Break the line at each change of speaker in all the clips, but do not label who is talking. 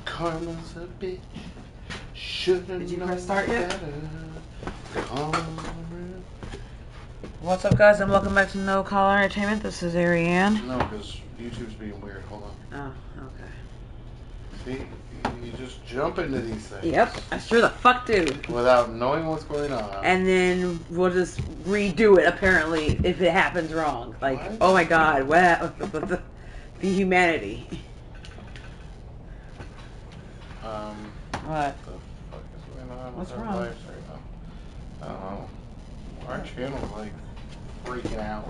Karma's a bitch. Did
you press start yet? What's up, guys, and welcome back to No Collar Entertainment. This is Ariane.
No, because YouTube's being weird. Hold
Oh,
on.
okay.
See, you just jump into these things.
Yep, I sure the fuck do.
Without knowing what's going on.
And then we'll just redo it, apparently, if it happens wrong. Like, what? Oh my god, what? The humanity. What?
The fuck is going on?
What's
with our
wrong?
lives right now? I don't know. Our channel's like freaking out.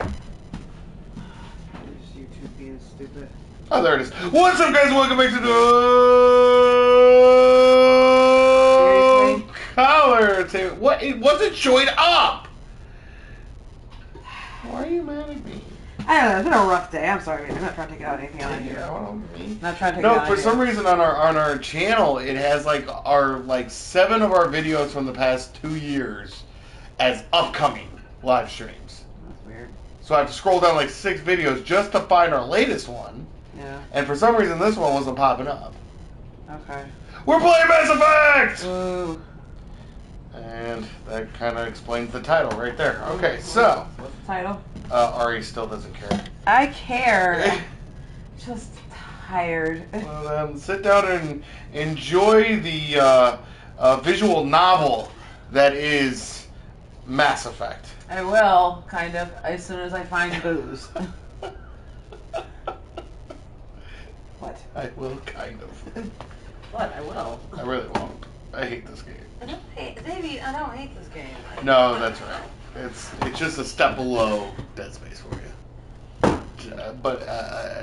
Is YouTube being stupid?
Oh, there it is. What's up, guys? Welcome back to No Collar Entertainment. What? It wasn't joined up. Why are you mad at me?
I don't know. It's been a rough day. I'm sorry, I'm not trying to take out anything on you. Not trying to take
No, for some reason on our channel it has like 7 of our videos from the past 2 years as upcoming live streams.
That's weird.
So I have to scroll down like 6 videos just to find our latest one.
Yeah.
And for some reason this one wasn't popping up.
Okay.
We're playing Mass Effect!
Ooh.
And that kind of explains the title right there. Okay, so.
What's the title?
Ari still doesn't care.
I care. Just tired.
Well then, sit down and enjoy the visual novel that is Mass Effect.
I will, kind of, as soon as I find booze. What?
I will, kind of.
What? I will.
I really won't. I hate this game.
David, I don't hate this game.
No, that's right. It's just a step below Dead Space for you. But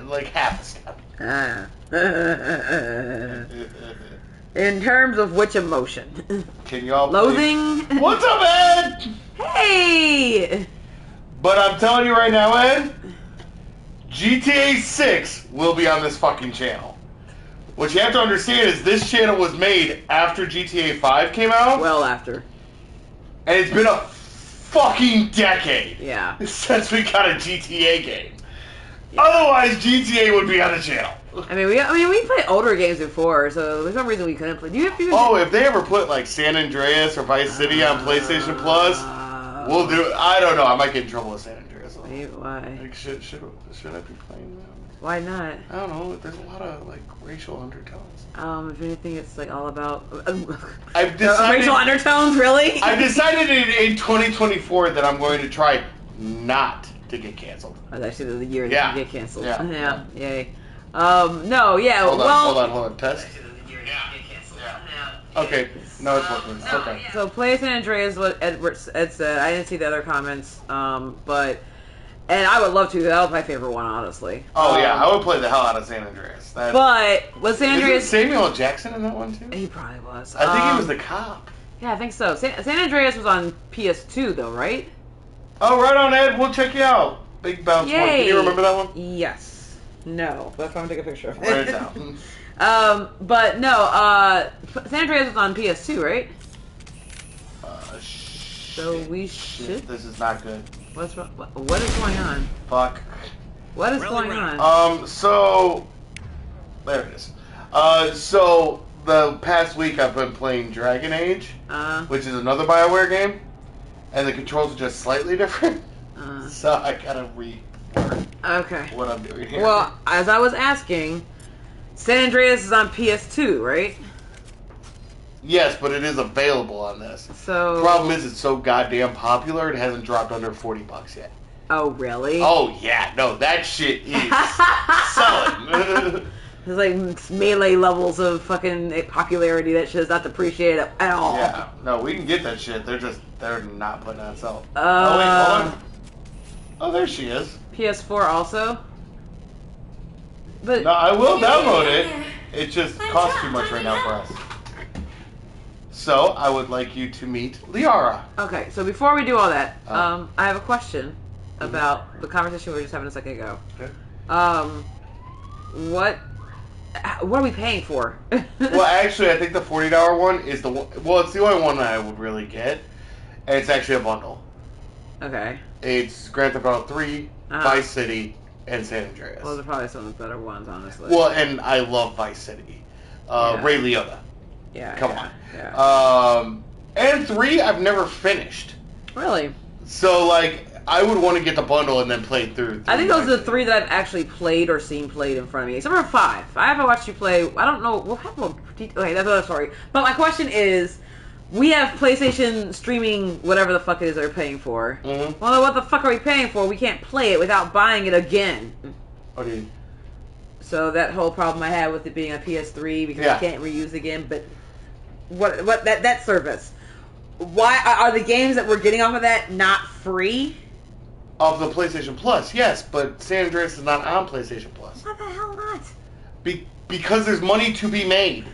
like half a step.
In terms of which emotion?
Can you all
Loathing?
Please? What's up, Ed?
Hey!
But I'm telling you right now, Ed, GTA 6 will be on this fucking channel. What you have to understand is this channel was made after GTA 5 came out.
Well after.
And it's been a fucking decade.
Yeah.
Since we got a GTA game. Yeah. Otherwise, GTA would be on the channel.
I mean, we played older games before, so there's no reason we couldn't play.
If they ever put like San Andreas or Vice City on PlayStation Plus, we'll do it. I don't know. I might get in trouble with San Andreas.
Wait, why?
Like, should I be playing that?
Why not?
I don't know. There's a lot of like racial undertones.
If anything, it's like all about
I've decided,
racial undertones. Really?
I've decided in 2024 that I'm going to try not to get canceled.
That's actually the year that you get canceled.
Yeah.
Yay. No. Yeah.
Hold on. Test. Okay. No, it's working. It's okay.
So play San Andreas, what Ed said. I didn't see the other comments. And I would love to. That was my favorite one, honestly.
Oh yeah, I would play the hell out of San Andreas.
But was San Andreas
Samuel L. Jackson in that one too?
He probably was.
I think he was the cop.
Yeah, I think so. San Andreas was on PS2 though, right?
Oh, right on, Ed. We'll check you out. Big bounce one. Can you remember that one?
Yes. No. That's why I'm gonna take a picture of it.
Write it down.
But no. San Andreas was on PS2, right? So we should.
This is not good.
What's wrong? What is going on?
Fuck.
What is going on?
So there it is. So the past week I've been playing Dragon Age, which is another BioWare game, and the controls are just slightly different. So I gotta relearn what I'm doing here.
Well, as I was asking, San Andreas is on PS2, right?
Yes, but it is available on this.
So
the problem is it's so goddamn popular, it hasn't dropped under $40 yet.
Oh, really?
Oh, yeah. No, that shit is selling.
There's like melee levels of fucking popularity that shit is not depreciated at all.
Yeah. No, we can get that shit. They're not putting it on sale.
Oh,
wait, hold on. Oh, there she is.
PS4 also? But
no, I will download it. It just costs too much right now for us. So, I would like you to meet Liara.
Okay, so before we do all that, I have a question about the conversation we were just having a second ago.
Okay.
What are we paying for?
Well, actually, I think the $40 one is the one. Well, it's the only one that I would really get, and it's actually a bundle.
Okay.
It's Grand Theft Auto 3, Vice City, and San Andreas.
Well, those are probably some of the better ones, honestly.
Well, and I love Vice City. Ray Liotta.
Yeah.
Come on.
Yeah.
And 3, I've never finished.
Really?
So, like, I would want to get the bundle and then play through.
I think those are the 3 that I've actually played or seen played in front of me. Except for 5. I haven't watched you play. I don't know. What happened? Okay, that's another story. But my question is, we have PlayStation streaming whatever the fuck it is that we're paying for.
Mm-hmm.
Well, what the fuck are we paying for? We can't play it without buying it again.
What do you...
So that whole problem I had with it being a PS3 because you can't reuse again. But what that service? Why are the games that we're getting off of that not free?
Of the PlayStation Plus, yes, but San Andreas is not on PlayStation Plus.
Why the hell not?
Because there's money to be made.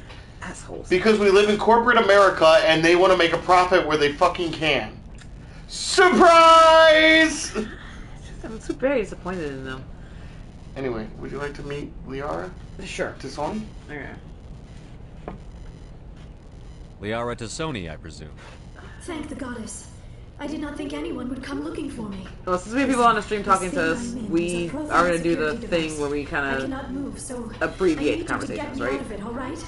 Assholes.
Because we live in corporate America and they want to make a profit where they fucking can. Surprise!
I'm so very disappointed in them.
Anyway, would you like to meet Liara?
Sure.
To Sony?
Okay.
Liara to Sony, I presume.
Thank the goddess. I did not think anyone would come looking for me.
Well, since we have people on the stream talking to us, we are going to do the thing where we kind of abbreviate the conversations, right?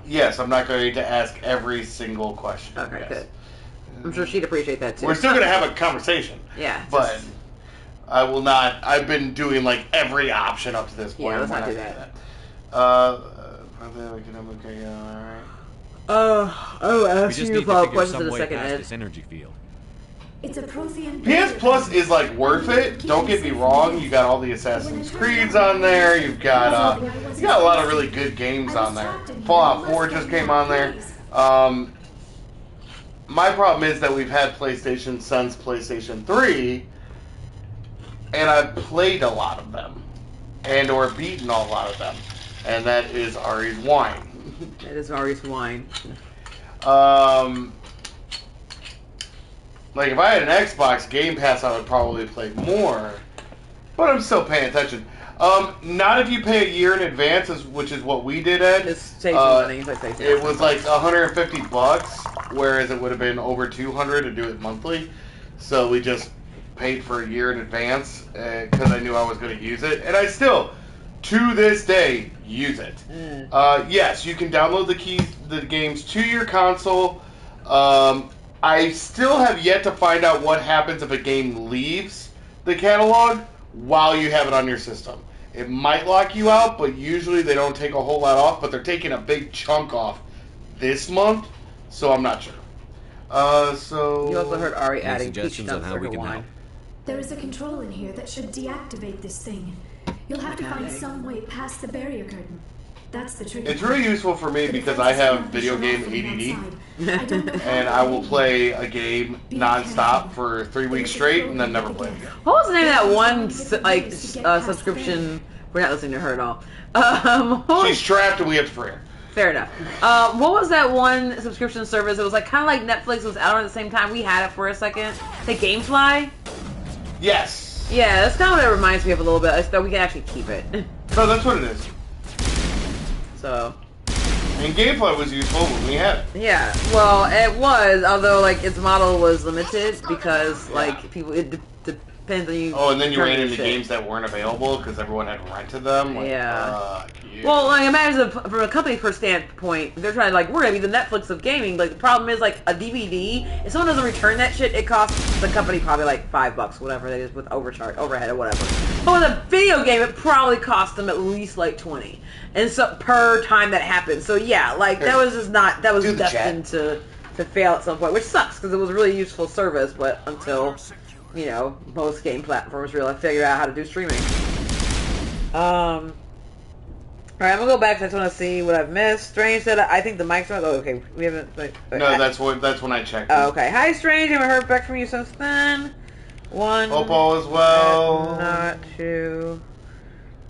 Yes, I'm not going to ask every single question.
Okay,
yes.
good. I'm sure she'd appreciate that too.
We're still going to have a conversation.
Yeah.
But I will not. I've been doing like every option up to this point.
Yeah, let's not do that.
Okay, alright.
I'll ask you follow-up questions in a second, Ed.
This energy field.
It's a Prothean.
PS Plus is like worth it. Don't get me wrong. You got all the Assassin's Creeds on there. You've got a lot of really good games on there. Fallout 4 just came on there. My problem is that we've had PlayStation since PlayStation 3, and I've played a lot of them, and or beaten a lot of them, and that is Ari's Wine.
That is Ari's Wine.
Like, if I had an Xbox Game Pass, I would probably play more. But I'm still paying attention. Not if you pay a year in advance, which is what we did, Ed.
It saves money.
It was like $150, whereas it would have been over $200 to do it monthly. So we just paid for a year in advance because I knew I was going to use it. And I still, to this day, use it. Yes, you can download the games to your console. I still have yet to find out what happens if a game leaves the catalog while you have it on your system. It might lock you out, but usually they don't take a whole lot off, but they're taking a big chunk off this month, so I'm not sure. So...
You also heard Ari adding
suggestions on how we can help.
There is a control in here that should deactivate this thing. You'll have to find some way past the barrier curtain. That's the trick.
It's really useful for me because I have video game ADD, and I will play a game non-stop for 3 weeks straight and then never play it again.
What was the name of that one subscription? We're not listening to her at all.
She's trapped and we have to free her.
Fair enough. What was that one subscription service? It was like kind of like Netflix was out at the same time. We had it for a second. The GameFly?
Yes.
Yeah, that's kind of what it reminds me of a little bit. So we can actually keep it.
No, that's what it is.
So.
And GameFly was useful when we had it.
Yeah, well, it was, although like its model was limited because like people, it depends on you.
Oh, and then you ran into games that weren't available because everyone had rented them. Like,
yeah. Well, like imagine from a company standpoint, they're trying to like, we're gonna be the Netflix of gaming. Like the problem is like a DVD. If someone doesn't return that shit, it costs the company probably like $5, whatever that is with overhead or whatever. But with a video game, it probably cost them at least like 20, and so per time that happened. So yeah, like that was just not that was destined to fail at some point, which sucks because it was a really useful service, but until most game platforms really figure out how to do streaming. Alright, I'm gonna go back. I just want to see what I've missed. Strange said, I think the mic's on. Oh, okay. We haven't.
No, that's when I checked.
Oh, okay. Hi, Strange. I haven't heard back from you since then. One.
Oppo as well.
Not two.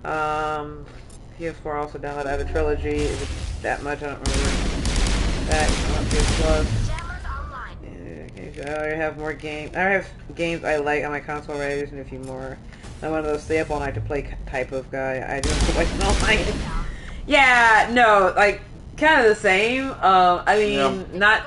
PS4 also downloaded. I have a trilogy. Is it that much? I don't remember. That on PS Plus. I already have more games. I have games I like on my console already. Just need a few more. I'm one of those stay up all night to play type of guy. I do wait all night. Yeah, no, like kind of the same. I mean, not.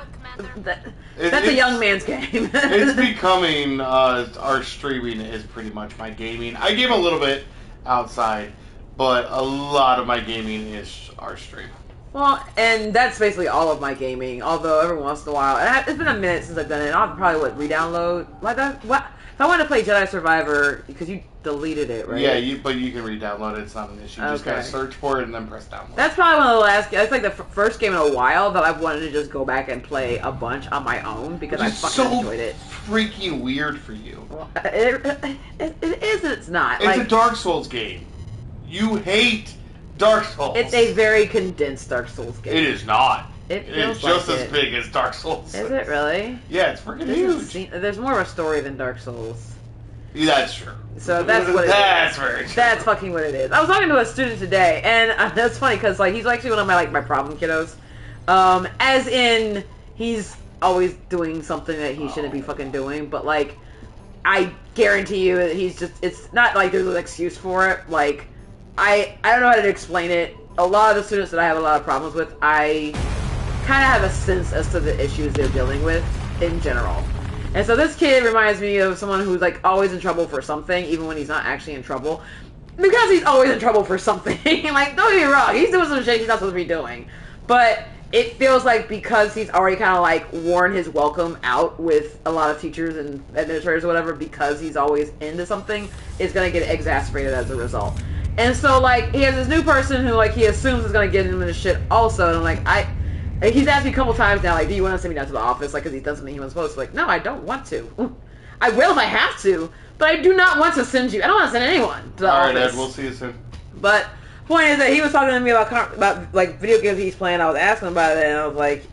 That's a young man's game.
It's becoming our streaming is pretty much my gaming. I game a little bit outside, but a lot of my gaming is our stream.
Well, and that's basically all of my gaming. Although every once in a while, and it's been a minute since I've done it. I'll probably re-download. What? If I want to play Jedi Survivor, because you deleted it, right?
Yeah, but you can re-download it. It's not an issue. You just gotta search for it and then press download.
That's probably one of the last. That's like the first game in a while that I've wanted to just go back and play a bunch on my own because I fucking enjoyed it.
Freaky weird for you.
Well, it is. And it's not.
It's a Dark Souls game. You hate Dark Souls.
It's a very condensed Dark Souls game.
It is not.
It
is just as big as Dark Souls.
Is it really?
Yeah, it's freaking huge.
There's more of a story than Dark Souls.
Yeah, that's true.
So that's what it is.
That's very true.
That's fucking what it is. I was talking to a student today, and that's funny because like he's actually one of my problem kiddos. As in he's always doing something that he shouldn't be fucking doing, but like I guarantee you that it's not like there's an excuse for it. Like I don't know how to explain it. A lot of the students that I have a lot of problems with, I kind of have a sense as to the issues they're dealing with in general. And so this kid reminds me of someone who's like always in trouble for something, even when he's not actually in trouble. Because he's always in trouble for something. Like, don't get me wrong, he's doing some shit he's not supposed to be doing. But it feels like because he's already kind of like worn his welcome out with a lot of teachers and administrators or whatever, because he's always into something, it's going to get exacerbated as a result. And so like he has this new person who like he assumes is going to get him into shit also, and I'm like, he's asked me a couple times now, like, do you want to send me down to the office? Like, because he doesn't think he was supposed to. Like, no, I don't want to. I will if I have to, but I do not want to send you. I don't want to send anyone to the office.
Alright, Ed, we'll see you soon.
But point is that he was talking to me about like video games he's playing. I was asking about it, and I was like,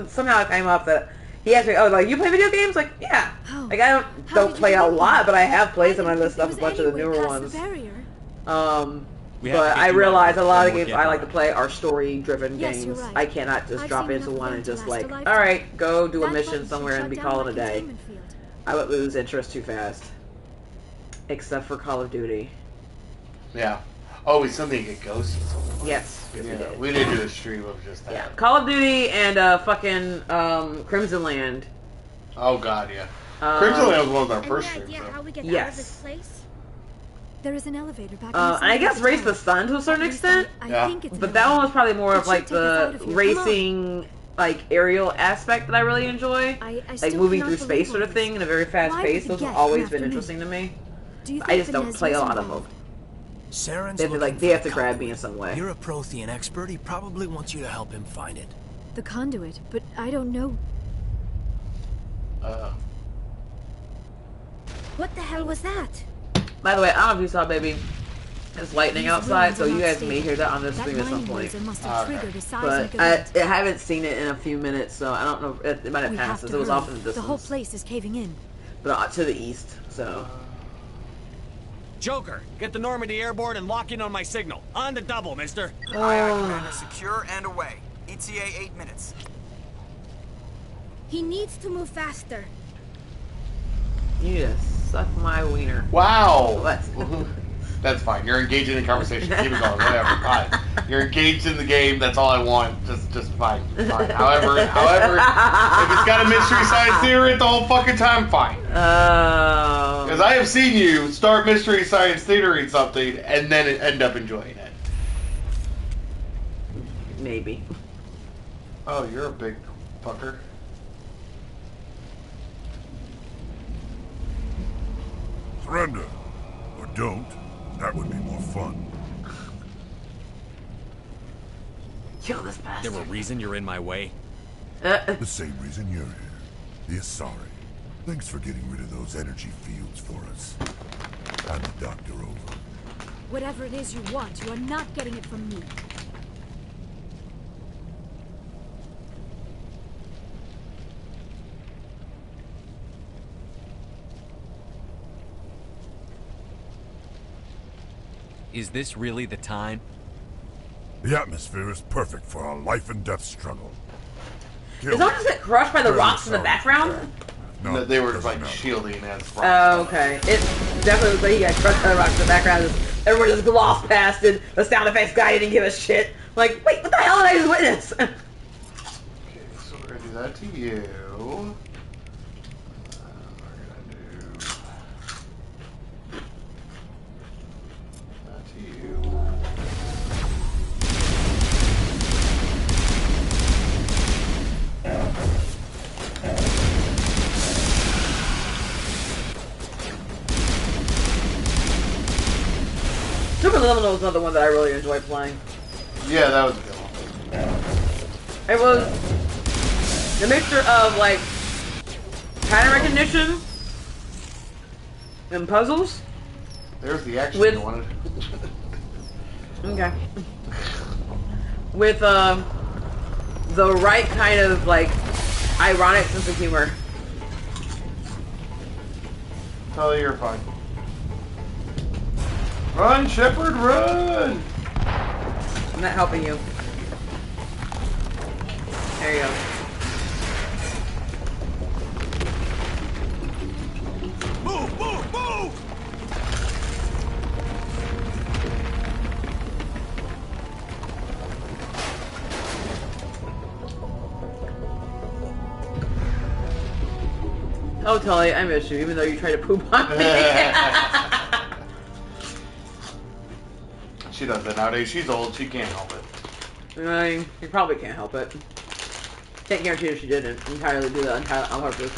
somehow it came up that he asked me, oh, like, you play video games? Like, yeah. Like, I don't play a lot, but I have played some of this stuff, a bunch of the newer ones. But I realize a lot of games I like to play are story-driven games. Right. I cannot just drop into one and just like, alright, go do a mission somewhere and be calling a day. I would lose interest too fast. Except for Call of Duty.
Yeah. Oh, we still need to get Ghosts.
Yes.
Yeah, we did do a stream of just that.
Yeah. Call of Duty and fucking Crimson Land.
Oh god, yeah. Crimson Land was one of our first streams.
How we get out of this place?
There is an elevator back
and I guess Race the Sun to a certain extent.
Yeah.
But that one was probably more of like the racing, like aerial aspect that I really enjoy. Like moving through space sort of thing in a very fast pace. Those have always been interesting to me. I just don't play a lot of them. They have to grab me in some way.
You're a Prothean expert. He probably wants you to help him find it.
The conduit, but I don't know.
What the hell was that?
By the way, I don't know if you saw, baby. It's lightning outside, so you guys may hear that on the stream at some point. But I haven't seen it in a few minutes, so I don't know. It might have passed, since it was off in the distance.
The whole place is caving in.
But to the east, so.
Joker, get the Normandy airborne and lock in on my signal. On the double, mister.
Aye, aye, Commander. Secure and away. ETA 8 minutes.
He needs to move faster.
You just suck my wiener.
Wow! That's fine. You're engaged in the conversation. Keep it going. Whatever. Fine. You're engaged in the game. That's all I want. Just fine. Fine. However, if it's got a mystery science theater the whole fucking time, fine. Because I have seen you start mystery science theatering something and then end up enjoying it.
Maybe.
Oh, you're a big fucker.
Surrender. Or don't. That would be more fun.
Kill this bastard.
There a reason you're in my way?
The same reason you're here. The Asari. Thanks for getting rid of those energy fields for us. Hand the doctor over.
Whatever it is you want, you are not getting it from me.
Is this really the time?
The atmosphere is perfect for a life and death struggle.
Does someone just get crushed by the rocks in the background?
No, they were like shielding as rocks.
Oh, okay. It definitely looks like he got crushed by the rocks in the background. Everyone just glossed past it. The sound effects guy didn't give a shit. Like, wait, what the hell did I just witness?
Okay, so we're gonna do that to you.
Superliminal is another one that I really enjoy playing.
Yeah, that was a good one.
It was the mixture of like pattern recognition and puzzles.
There's the action
With
you wanted.
okay. With the right kind of like ironic sense of humor.
Tell you you're fine. Run, Shepard, run!
I'm not helping you. There you go.
Move, move, move!
Oh, Tully, I miss you, even though you try to poop on me.
She does that nowadays. She's old. She can't help it.
I mean, you probably can't help it. Can't guarantee if she didn't entirely do that on purpose.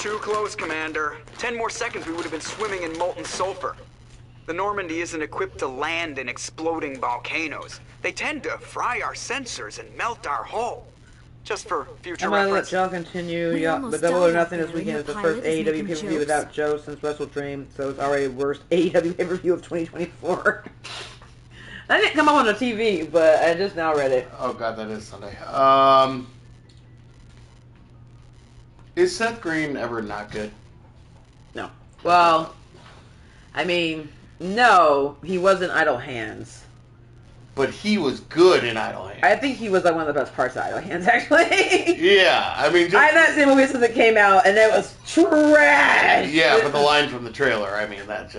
Too close, Commander. 10 more seconds, we would have been swimming in molten sulfur. The Normandy isn't equipped to land in exploding volcanoes. They tend to fry our sensors and melt our hull. Just for future
I'm gonna let
reference.
Joe continue.
We
Yeah,
almost
but Double or
died
Nothing
out
this
there,
weekend
and
is the
your
first
pilot is
AEW
making
pay-per-view
jokes.
without Joe since Wrestle Dream, so it's already the worst AEW pay-per-view of 2024. That didn't come up on the TV, but I just now read it.
Oh god, that is Sunday. Is Seth Green ever not good?
No. Well, I mean, no, he wasn't Idle Hands.
But he was good in Idle Hands.
I think he was like one of the best parts of Idle Hands, actually.
Yeah, I mean,
I've not seen a movie since it came out, and it was trash.
yeah, but the line from the trailer, I mean, that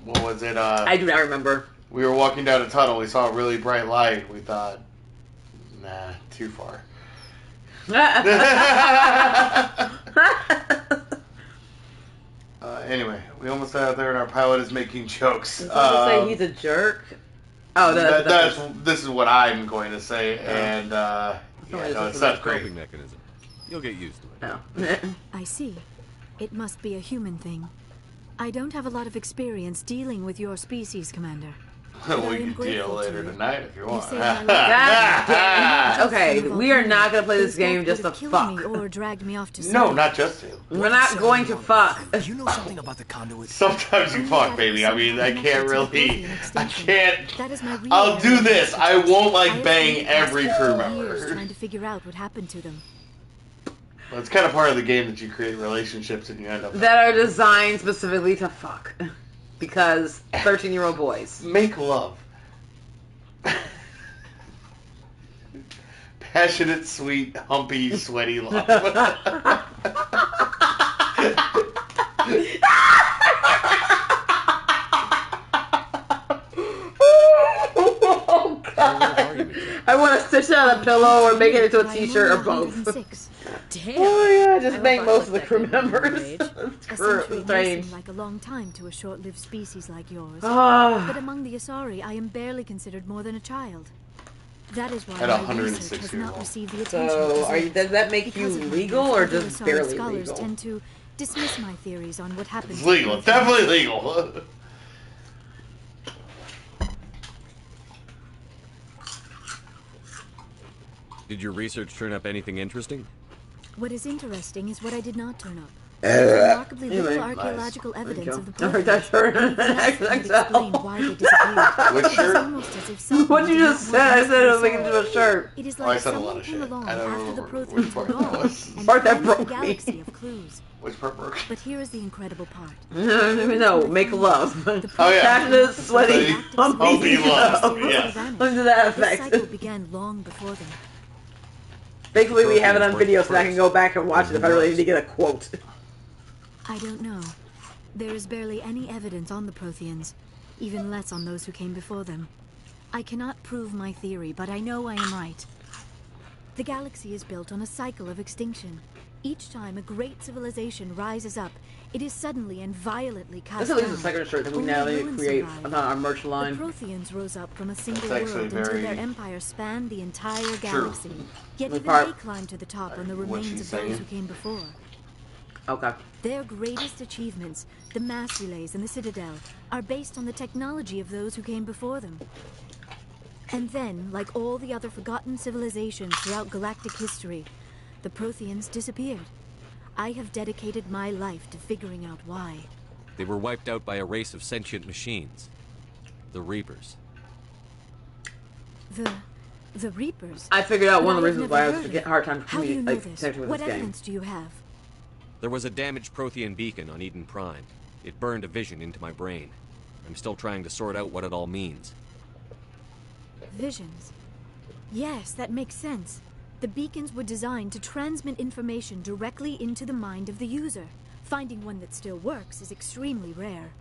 what was it?
I do not remember.
We were walking down a tunnel. We saw a really bright light. We thought, nah, too far. Anyway, we almost got out there, and our pilot is making jokes.
Say he's a jerk. Oh,
this is what I'm going to say, and yeah, no, it's Seth Green.
Coping mechanism. You'll get used to it.
No.
I see. It must be a human thing. I don't have a lot of experience dealing with your species, Commander.
We
I am
can deal
grateful
later
to you.
tonight if you want.
say my life-
Okay, we are not gonna play this
They
game just to
would have killed
fuck.
me or dragged me off to
No,
sea.
not just to.
We're not going to fuck.
Do you know something about the conduit?
Sometimes you fuck, baby. I mean, I can't really. I can't.
That is my real
I'll do
area
this.
of
I won't
I
like
have
bang
spent the past
every
15
crew
years
member.
trying to figure out what happened to them.
Well, it's kind of part of the game that you create relationships and you end up
That are designed specifically to fuck. Because 13-year-old boys.
make love. Passionate, sweet, humpy, sweaty love.
Oh, God. I want to stitch it on a pillow or make it into a t-shirt or both.
106.
Damn.
Oh, yeah, just
I'm
make
fine
most
with
of the
that
crew
kind of
members.
age.
A
It's
century may
strange.
seem like a long time to a short-lived species like yours.
Ah.
But among the Asari, I am barely considered more than a child. That is why
At
my
106
research has
years
not
old.
received the attention
So,
it deserves.
does that make you
Because of my
legal
youth,
or
other
just
Asari
barely
scholars
legal?
tend to dismiss my theories on what happened.
It's
to
legal.
them.
It's definitely legal.
Did your research turn up anything interesting?
What is interesting is what I did not turn up. There's remarkably little
Anyway.
archaeological evidence of the
Alright, that's her.
explain why they disappeared.
Which
It's
shirt?
almost as if someone
What you
did not
just
want
said? I
us
said it
to
was making
resolve.
into a shirt.
It is
Oh, I
like
said a lot
someone
of
came
shit.
along
I don't
after the
remember
Protheans
which
were
part that
gone
was.
and
Part that
found
broke
a
me.
galaxy of clues.
Which part broke?
But here is the incredible part.
No, make love.
Oh, yeah.
Passionate, sweaty, humpy
Humpy love,
love.
yeah.
Look at that
This cycle
effect.
began long before them.
Thankfully, we have it on video so I can go back and watch it if I really need to get a quote.
I don't know. There is barely any evidence on the Protheans, even less on those who came before them. I cannot prove my theory, but I know I am right. The galaxy is built on a cycle of extinction. Each time a great civilization rises up, it is suddenly and violently cast
This is at least
down.
the second shirt that we
Only
now need to
ruins
create
survive.
on our merch line.
The Protheans rose up from a single
That's actually
world until
very
their empire spanned the entire
true.
galaxy. Yet
The
even
part-
they climbed to the top on the
What
remains
she's
of those
saying.
who came before.
Okay.
Their greatest achievements, the mass relays and the Citadel, are based on the technology of those who came before them. And then, like all the other forgotten civilizations throughout galactic history, the Protheans disappeared. I have dedicated my life to figuring out why.
They were wiped out by a race of sentient machines. The Reapers.
The Reapers?
I figured out
But
one of the
I have
reasons
never
why I was
heard of
getting
it.
a hard time
How do you know this?
connecting with
What
this game.
evidence do you have?
There was a damaged Prothean beacon on Eden Prime. It burned a vision into my brain. I'm still trying to sort out what it all means.
Visions. Yes, that makes sense. The beacons were designed to transmit information directly into the mind of the user. Finding one that still works is extremely rare.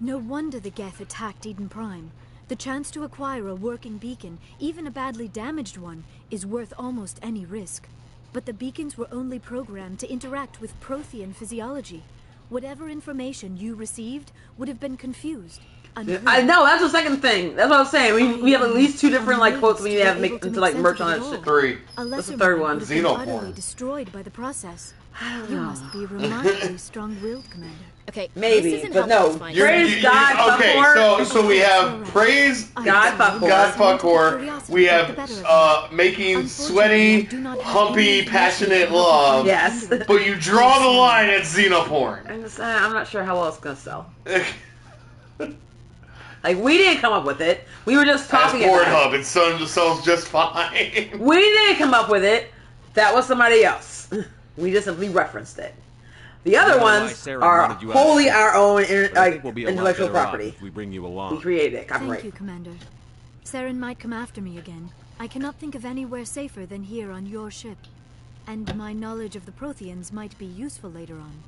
No wonder the Geth attacked Eden Prime. The chance to acquire a working beacon, even a badly damaged one, is worth almost any risk. But the beacons were only programmed to interact with Prothean physiology. Whatever information you received would have been confused.
I know, that's the second thing. That's what I was saying. We have at least 2 different like quotes we need to have make into like merch on that shit.
3.
What's the third one?
Xenoporn.
Destroyed by the process. You must be remarkably strong-willed, Commander.
Okay,
maybe, but no. Praise God,
okay, so we have praise
God,
fuckwhore. We have making sweaty, humpy, passionate love.
Yes.
But you draw the line at Xenoporn.
I'm not sure how well it's gonna sell. Like, we didn't come up with it. We were just talking about it.
Pornhub, it sells just fine.
We didn't come up with it. That was somebody else. We just simply referenced it. The other ones are wholly our own intellectual property.
We bring you along.
We created it. Copyright.
Thank you, Commander. Saren might come after me again. I cannot think of anywhere safer than here on your ship. And my knowledge of the Protheans might be useful later on.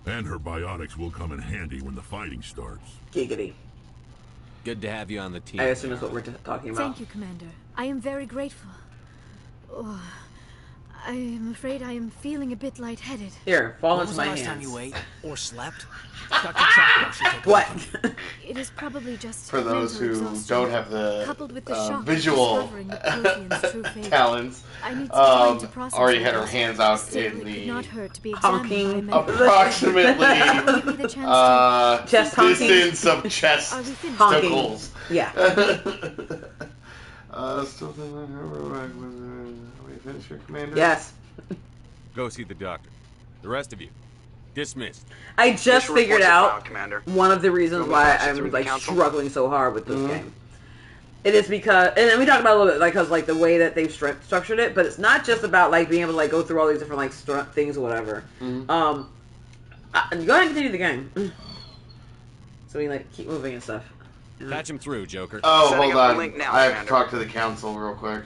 And her biotics will come in handy when the fighting starts.
Giggity.
Good to have you on the team.
I assume that's what we're talking about.
Thank you, Commander. I am very grateful. Oh, I am afraid I am feeling a bit lightheaded.
Here, fall into my hands.
When was the last time you ate or slept?
What?
It is probably just
for those who don't have the
shock
visual
of discovering the Prothean's true fate.
talents.
I need some time to process
already
all
had her
this.
hands out
Still,
in
it
the
could not hurt to be examined by a medical
approximately
chest
distance of chest
honking.
tickles.
Yeah.
Still we finish your commander?
Yes.
Go see the doctor. The rest of you, dismissed.
I just figured out
Commander.
one of the reasons why I'm like struggling so hard with this game. It is because, and we talked about it a little bit, like, because like the way that they've structured it, but it's not just about like being able to like go through all these different like things or whatever. Go ahead and continue the game, so we like keep moving and stuff.
Patch him through, Joker.
Oh, hold on. I have to talk to the council real quick.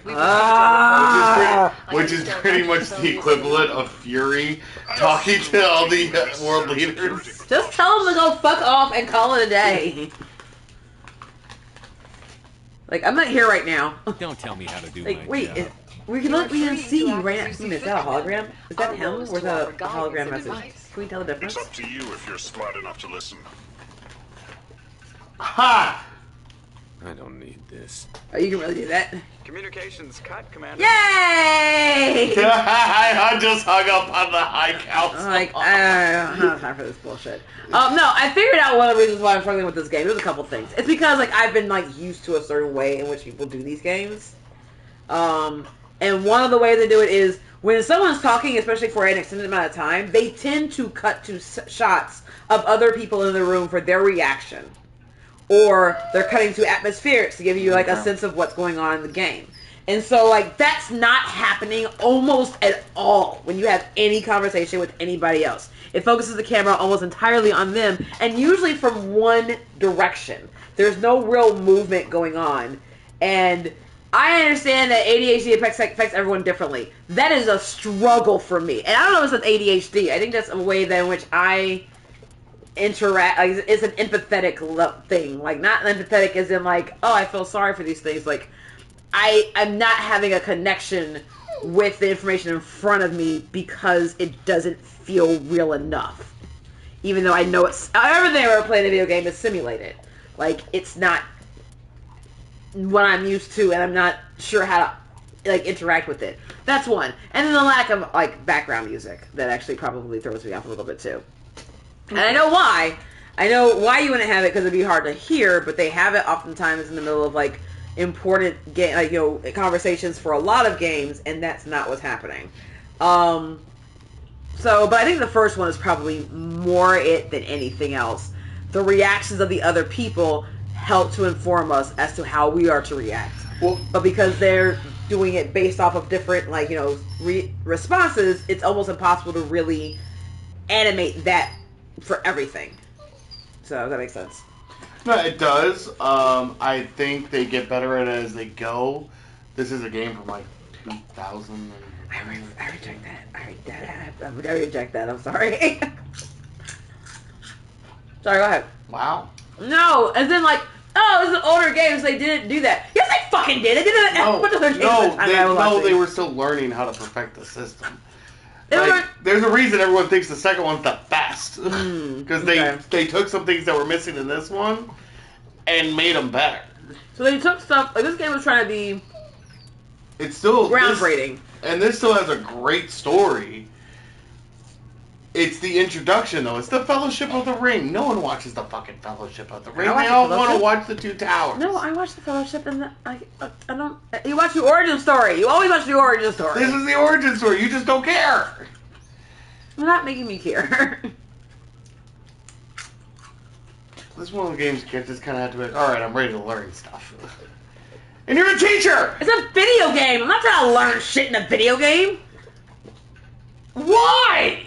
Which is pretty much the equivalent of Fury talking to all the world leaders.
Just tell them to go fuck off and call it a day. Like, I'm not here right now.
Don't tell me how to do
like,
my
wait,
job.
we can see you right now. Is that a hologram? Is that him? Or is that a hologram message? Can we tell the difference?
It's up to you if you're smart enough to listen.
Ha!
I don't need this.
Oh, you can really do that.
Communications cut, Commander.
Yay!
I just hung up on the high council.
Like, I don't have time for this bullshit. No, I figured out one of the reasons why I'm struggling with this game. There's a couple things. It's because like I've been like used to a certain way in which people do these games. And one of the ways they do it is when someone's talking, especially for an extended amount of time, they tend to cut to shots of other people in the room for their reaction. Or they're cutting to atmospherics to give you like a sense of what's going on in the game. And so like that's not happening almost at all when you have any conversation with anybody else. It focuses the camera almost entirely on them and usually from one direction. There's no real movement going on. And I understand that ADHD affects everyone differently. That is a struggle for me. And I don't know if it's ADHD. I think that's a way that in which I interact, like, it's an empathetic thing, like not empathetic as in like, oh, I feel sorry for these things, like I'm not having a connection with the information in front of me because it doesn't feel real enough, even though I know it's everything I've ever played in a video game is simulated. Like it's not what I'm used to, and I'm not sure how to like interact with it. That's one. And then the lack of like background music that actually probably throws me off a little bit too. And I know why. I know why you wouldn't have it, because it'd be hard to hear, but they have it oftentimes in the middle of like important game, like, you know, conversations for a lot of games, and that's not what's happening. But I think the first one is probably more it than anything else. The reactions of the other people help to inform us as to how we are to react.
Well,
but because they're doing it based off of different, like, you know, responses, it's almost impossible to really animate that for everything. So that makes sense.
No, it does. I think they get better at it as they go. This is a game from like 2000.
I reject that. I reject that. I'm sorry. Sorry, go ahead.
Wow.
No, and then like, oh, this is an older game, so they didn't do that. Yes, they fucking did. They did it.
They were still learning how to perfect the system. Like, there's a reason everyone thinks the second one's the best, because they took some things that were missing in this one and made them better.
So they took stuff like this game was trying to be.
It's still
groundbreaking,
and this still has a great story. It's the introduction, though. It's the Fellowship of the Ring. No one watches the fucking Fellowship of the Ring. They all want to watch the Two Towers.
No, I watch the Fellowship, and I don't. You watch the origin story. You always watch the origin story.
This is the origin story. You just don't care.
You're not making me care.
This is one of the games you just kind of have to be like, all right, I'm ready to learn stuff. And you're a teacher!
It's a video game! I'm not trying to learn shit in a video game!
Why?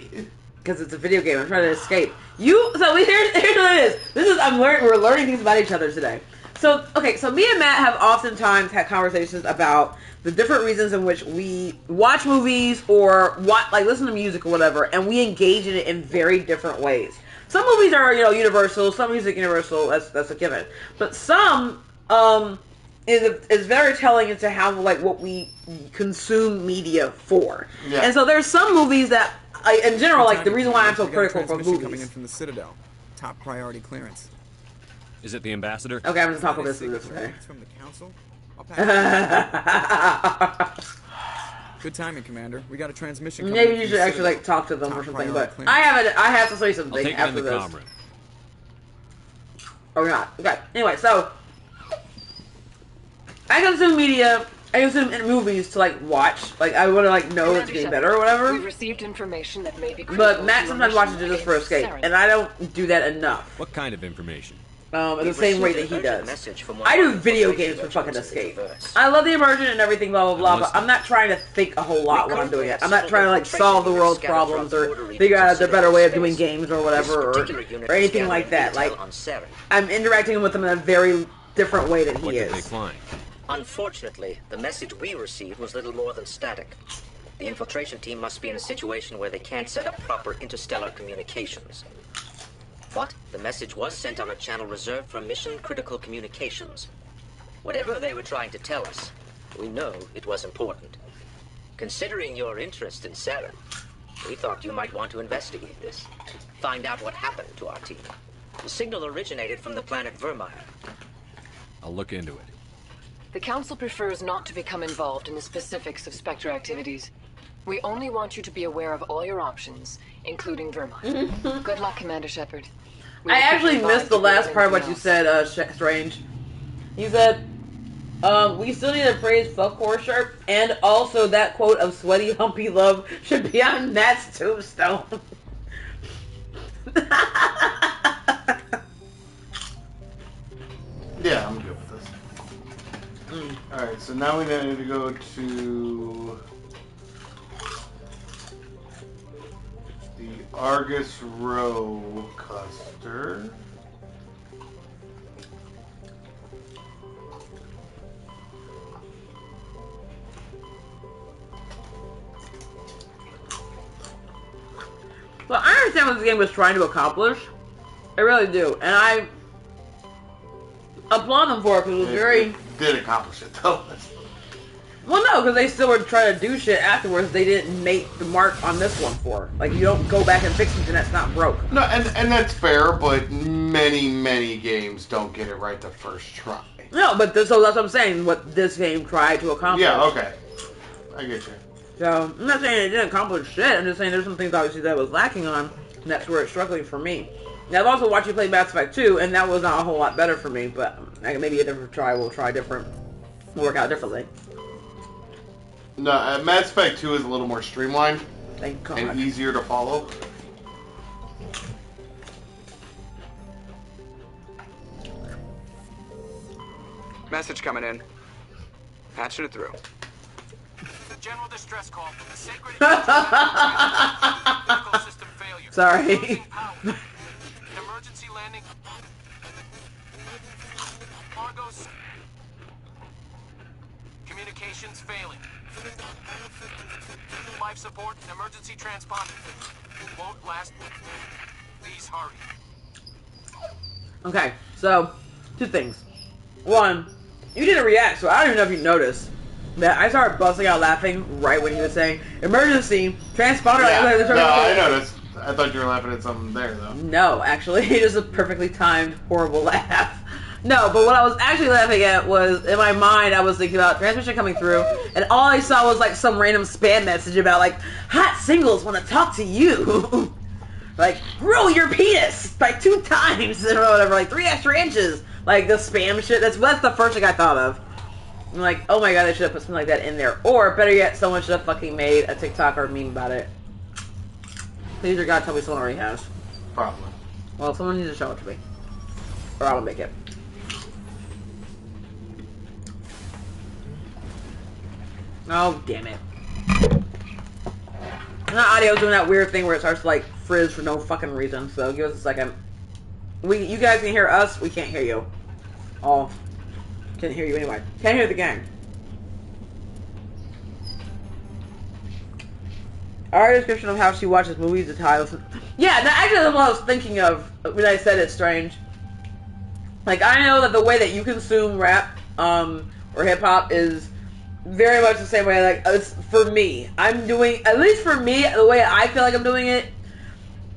Because it's a video game. I'm trying to escape. Here's what it is. We're learning things about each other today. So me and Matt have oftentimes had conversations about the different reasons in which we watch movies or listen to music or whatever, and we engage in it in very different ways. Some movies are, universal, some music universal, that's a given. But some, is very telling into how, what we consume media for. Yeah. And so there's some movies that, in general, the reason why I'm so critical for movies.
Coming in from the Citadel. Top priority clearance.
Is it the ambassador?
Okay, I'm going to talk about this today.
From the council? I'll pass. Good timing, Commander. We got a transmission.
Maybe you should actually talk to them or something. But I have to say something
I'll take
after
it in the
this.
comm room.
Or not. Okay. Anyway, so I consume media. I consume movies to watch. I want to know it's getting better or whatever.
We've received information that may be.
But Matt sometimes watches it just for escape, and I don't do that enough.
What kind of information?
At the same rate that he does. I do video games for fucking escape. I love the immersion and everything, blah, blah, blah, but I'm not trying to think a whole lot when I'm doing it. I'm not trying to, solve the world's problems or figure out a better way of doing games or whatever, or anything like that. I'm interacting with him in a very different way than he is.
Unfortunately, the message we received was little more than static. The infiltration team must be in a situation where they can't set up proper interstellar communications. But the message was sent on a channel reserved for mission-critical communications. Whatever they were trying to tell us, we know it was important. Considering your interest in Saren, we thought you might want to investigate this. Find out what happened to our team. The signal originated from the planet Vermeer.
I'll look into it.
The Council prefers not to become involved in the specifics of Spectre activities. We only want you to be aware of all your options, including Vermeer. Good luck, Commander Shepard.
I actually missed the last part of what you said, Strange. You said, we still need to praise Fuckcore Sharp, and also that quote of sweaty, humpy love should be on Matt's tombstone.
Yeah, I'm good with this. Alright, so now we need to go to the Argus Row cluster.
Well, I understand what this game was trying to accomplish. I really do. And I applaud them for it because it was very...
did accomplish it, though.
Well, no, because they still were trying to do shit afterwards they didn't make the mark on this one for. You don't go back and fix something that's not broke.
No, and that's fair, but many games don't get it right the first try.
No, but so that's what I'm saying, what this game tried to accomplish.
Yeah, okay. I get you.
So, I'm not saying it didn't accomplish shit. I'm just saying there's some things obviously that I was lacking on, and that's where it's struggling for me. Now, I've also watched you play Mass Effect 2, and that was not a whole lot better for me, but maybe a different try will try different. Will work out differently.
No, Mass Effect 2 is a little more streamlined.
Thank God.
And easier to follow.
Message coming in. Patching it through.
General distress call from the sacred system failure.
Sorry.
Emergency landing. Cargo's communications failing. Life support and emergency transponder. Won't last. Please hurry.
Okay, so 2 things. 1, you didn't react, so I don't even know if you noticed. That I started busting out laughing right when he was saying emergency transponder.
Yeah, no, I noticed. I thought you were laughing at something there, though.
No, actually, it is a perfectly timed, horrible laugh. No, but what I was actually laughing at was, in my mind, I was thinking about transmission coming through, and all I saw was like some random spam message about like hot singles want to talk to you, like grow your penis by 2 times or whatever, like 3 extra inches, like the spam shit. That's the first thing I thought of. I'm like, oh my god, they should have put something like that in there. Or, better yet, someone should have fucking made a TikTok or a meme about it. Please, or God, tell me someone already has.
Probably.
Well, someone needs to show it to me. Or I will make it. Oh, damn it. Now audio's doing that weird thing where it starts to, like, frizz for no fucking reason. So, give us a second. You guys can hear us, we can't hear you. Oh. Can't hear you anyway. Can't hear the gang. Our description of how she watches movies, the titles. Yeah, that actually that's what I was thinking of when I said it's strange. Like, I know that the way that you consume rap, or hip-hop is very much the same way, like, it's for me. I'm doing, at least for me, the way I feel like I'm doing it,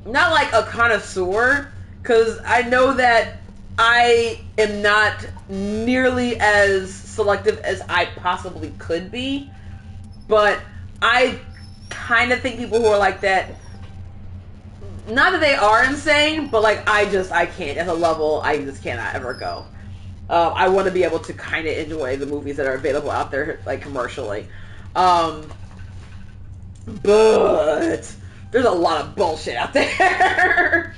not like a connoisseur, because I know that I am not nearly as selective as I possibly could be, but I kind of think people who are like that, not that they are insane, but like I can't, at a level I just cannot ever go. I want to be able to kind of enjoy the movies that are available out there, like commercially. But there's a lot of bullshit out there.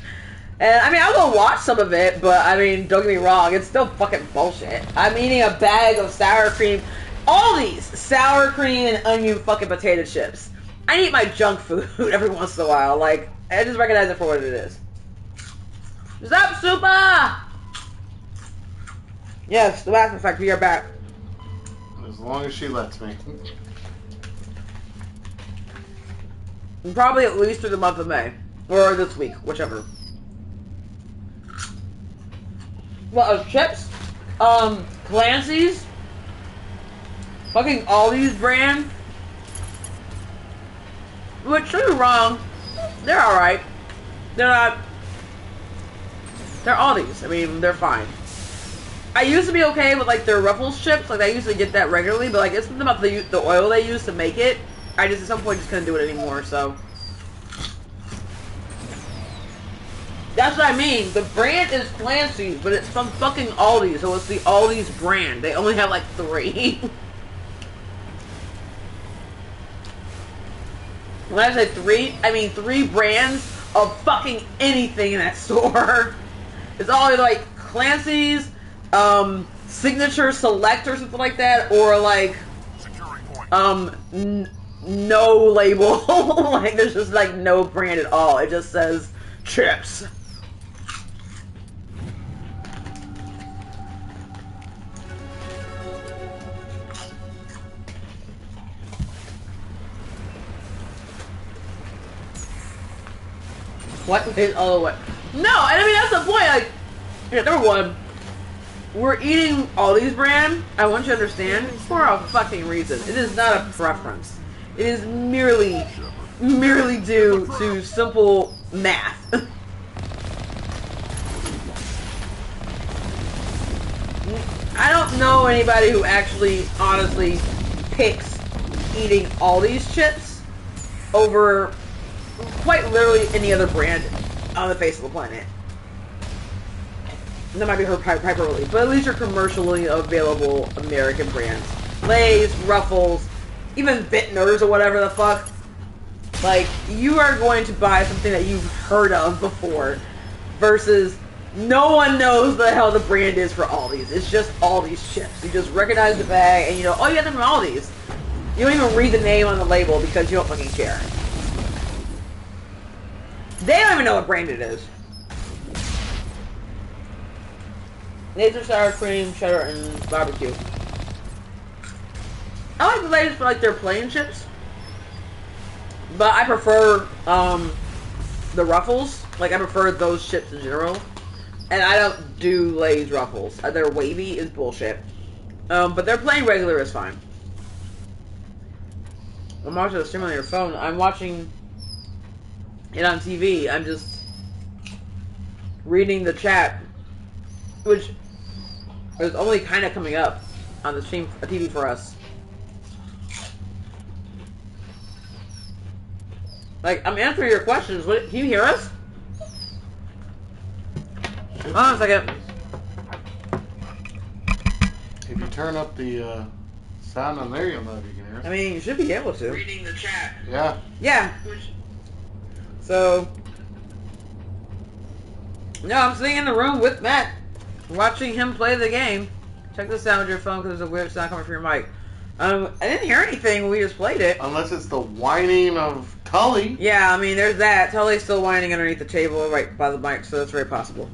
And, I mean, I'll go watch some of it, but, I mean, don't get me wrong, it's still fucking bullshit. I'm eating a bag of sour cream, all these sour cream and onion fucking potato chips. I eat my junk food every once in a while, like, I just recognize it for what it is. What's up, Super? Yes, the Mass Effect, we are back.
As long as she lets me.
Probably at least through the month of May. Or this week, whichever. Well, chips, Clancy's, fucking Aldi's brand, which, don't get me wrong, they're alright. They're not, they're Aldi's. I mean, they're fine. I used to be okay with, like, their Ruffles chips, like, I used to get that regularly, but, like, it's something about the oil they use to make it, I just, at some point, just couldn't do it anymore, so. That's what I mean. The brand is Clancy's, but it's from fucking Aldi, so it's the Aldi's brand. They only have like 3. When I say 3, I mean 3 brands of fucking anything in that store. It's all like Clancy's, Signature Select or something like that, or like, no label. Like, there's just like no brand at all. It just says chips. What? Oh, what? No, and I mean, that's the point. Like, yeah, number 1, we're eating all these brand, I want you to understand, for a fucking reason. It is not a preference. It is merely due to simple math. I don't know anybody who actually, honestly, picks eating all these chips over quite literally any other brand on the face of the planet. That might be hyperbole, but at least your commercially available American brands. Lay's, Ruffles, even Vintners or whatever the fuck. Like, you are going to buy something that you've heard of before versus no one knows the hell the brand is for Aldi's. It's just Aldi's chips. You just recognize the bag and you know, oh, you got them from Aldi's. You don't even read the name on the label because you don't fucking care. They don't even know what brand it is. Laser sour cream, cheddar, and barbecue. I like the Lay's for like their plain chips, but I prefer the Ruffles. Like I prefer those chips in general, and I don't do Lay's Ruffles. Their wavy is bullshit, but their plain regular is fine. I'm watching a stream on your phone. I'm watching it on TV. I'm just reading the chat, which is only kind of coming up on the stream, TV for us. Like, I'm answering your questions. What, can you hear us? Hold on a second.
If you turn up the sound on there, you'll know if you can hear us.
I mean, you should be able to.
Reading the chat. Yeah.
Yeah. So, no, I'm sitting in the room with Matt, watching him play the game. Check this out with your phone because there's a weird sound coming from your mic. I didn't hear anything when we just played it.
Unless it's the whining of Tully.
Yeah, I mean, there's that. Tully's still whining underneath the table right by the mic, so that's very possible.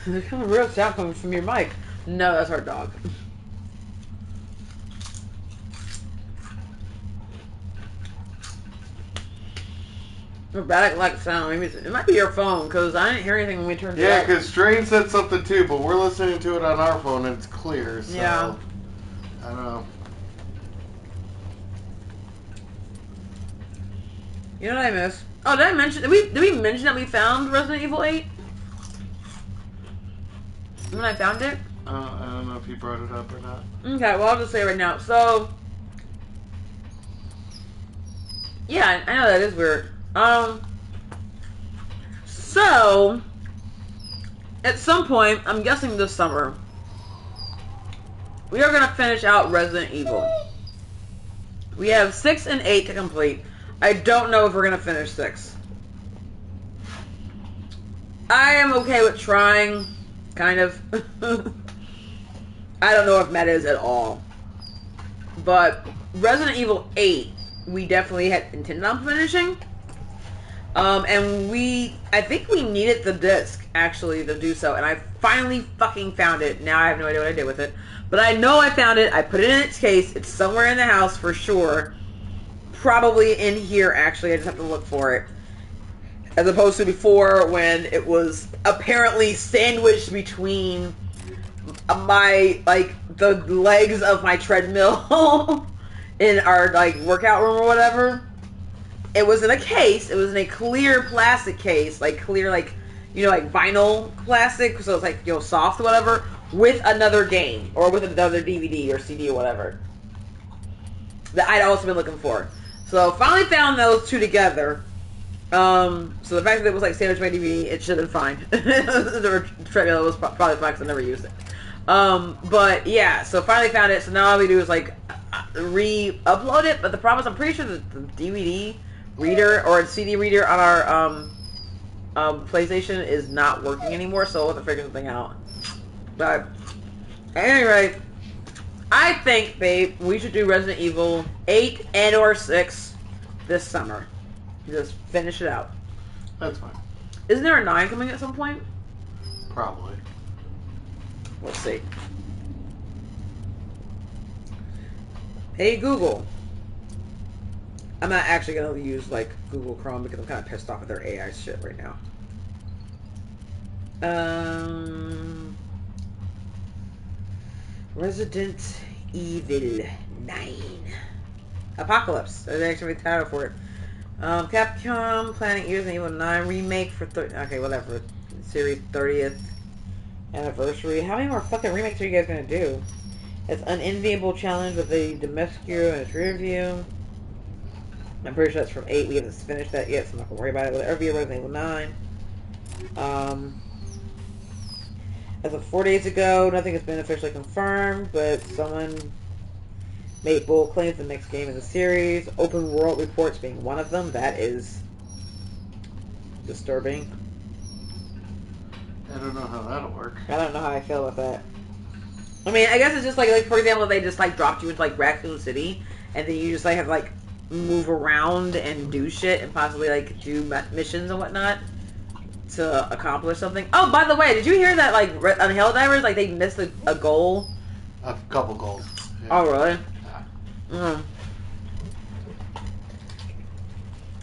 There's kind of real sound coming from your mic. No, that's our dog. Robotic-like sound. Maybe it might be your phone, because I didn't hear anything when we turned it
Yeah,
up.
because Strain said something too, but we're listening to it on our phone and it's clear, so...
Yeah.
I don't know.
You know what I miss? Oh, did I mention... Did we mention that we found Resident Evil 8? When I found it?
I don't know if you brought it up or not.
Okay, well, I'll just say it right now. So... Yeah, I know that is weird. So... At some point, I'm guessing this summer, we are going to finish out Resident Evil. We have 6 and 8 to complete. I don't know if we're going to finish 6. I am okay with trying, kind of. I don't know if Meta is at all. But Resident Evil 8, we definitely had intended on finishing. And I think we needed the disc, actually, to do so. And I finally fucking found it. Now I have no idea what I did with it. But I know I found it. I put it in its case. It's somewhere in the house for sure. Probably in here, actually. I just have to look for it. As opposed to before, when it was apparently sandwiched between the legs of my treadmill in our, workout room or whatever. It was in a case. It was in a clear plastic case. Clear, vinyl plastic. So it's, soft or whatever. With another game. Or with another DVD or CD or whatever. That I'd also been looking for. So, finally found those two together. So the fact that it was, sandwiched by DVD, it should have been fine. The treadmill was probably fine because I never used it. But, yeah. So, finally found it. So, now all we do is, re-upload it. But the problem is, I'm pretty sure that the DVD reader or CD reader on our PlayStation is not working anymore, so we'll have to figure something out. But at any rate, I think, babe, we should do Resident Evil 8 and or 6 this summer. Just finish it out.
That's fine.
Isn't there a 9 coming at some point?
Probably.
Let's see. Hey Google. I'm not actually going to use, Google Chrome because I'm kind of pissed off at their AI shit right now. Resident Evil 9. Apocalypse. There's actually a title for it. Capcom planning Resident Evil 9 remake for okay, whatever. Series 30th anniversary. How many more fucking remakes are you guys gonna do? It's an unenviable challenge with the Domescu and its rear view. I'm pretty sure that's from 8. We haven't finished that yet, so I'm not gonna worry about it. Whatever, Resident Evil 9. As of 4 days ago, nothing has been officially confirmed, but someone made bold claims the next game in the series. Open world reports being one of them. That is disturbing.
I don't know how that'll work.
I don't know how I feel about that. I mean, I guess it's just like for example, they just like dropped you into like Raccoon City, and then you just like have to like move around and do shit and possibly like do missions and whatnot to accomplish something. Oh, by the way, did you hear that like on Helldivers, like they missed a goal?
A couple goals. Yeah.
Oh, really?
Yeah.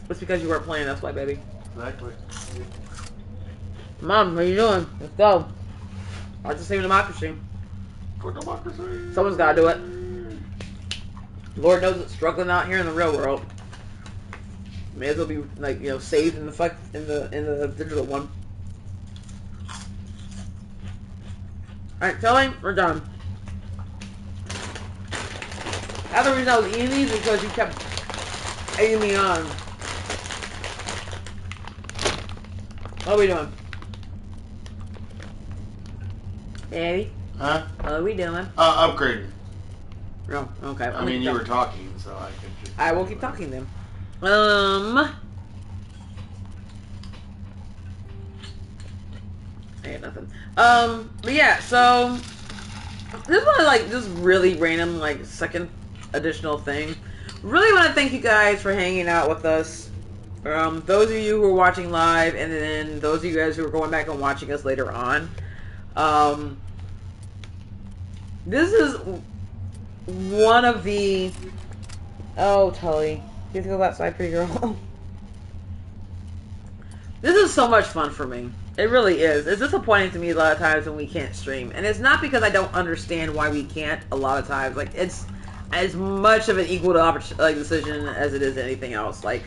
It's because you weren't playing, that's why, baby.
Exactly.
Mom, what are you doing? Let's go. I just save democracy.
For democracy.
Someone's gotta do it. Lord knows it's struggling out here in the real world. May as well be like, you know, saved in the digital one. Alright, Kelly, we're done. The other reason I was eating these is because you kept egging me on. What are we doing? Baby?
Huh?
What are we doing?
Upgrading.
Oh, okay.
I mean, you were talking, so I could just...
I will keep talking then. I got nothing. But yeah, so this one is like just really random, like second additional thing. Really want to thank you guys for hanging out with us. Those of you who are watching live, and then those of you guys who are going back and watching us later on. This is one of the... Oh, Tully. You have to go outside, pretty girl. This is so much fun for me. It really is. It's disappointing to me a lot of times when we can't stream. And it's not because I don't understand why we can't a lot of times. Like, it's as much of an equal to decision as it is anything else. Like,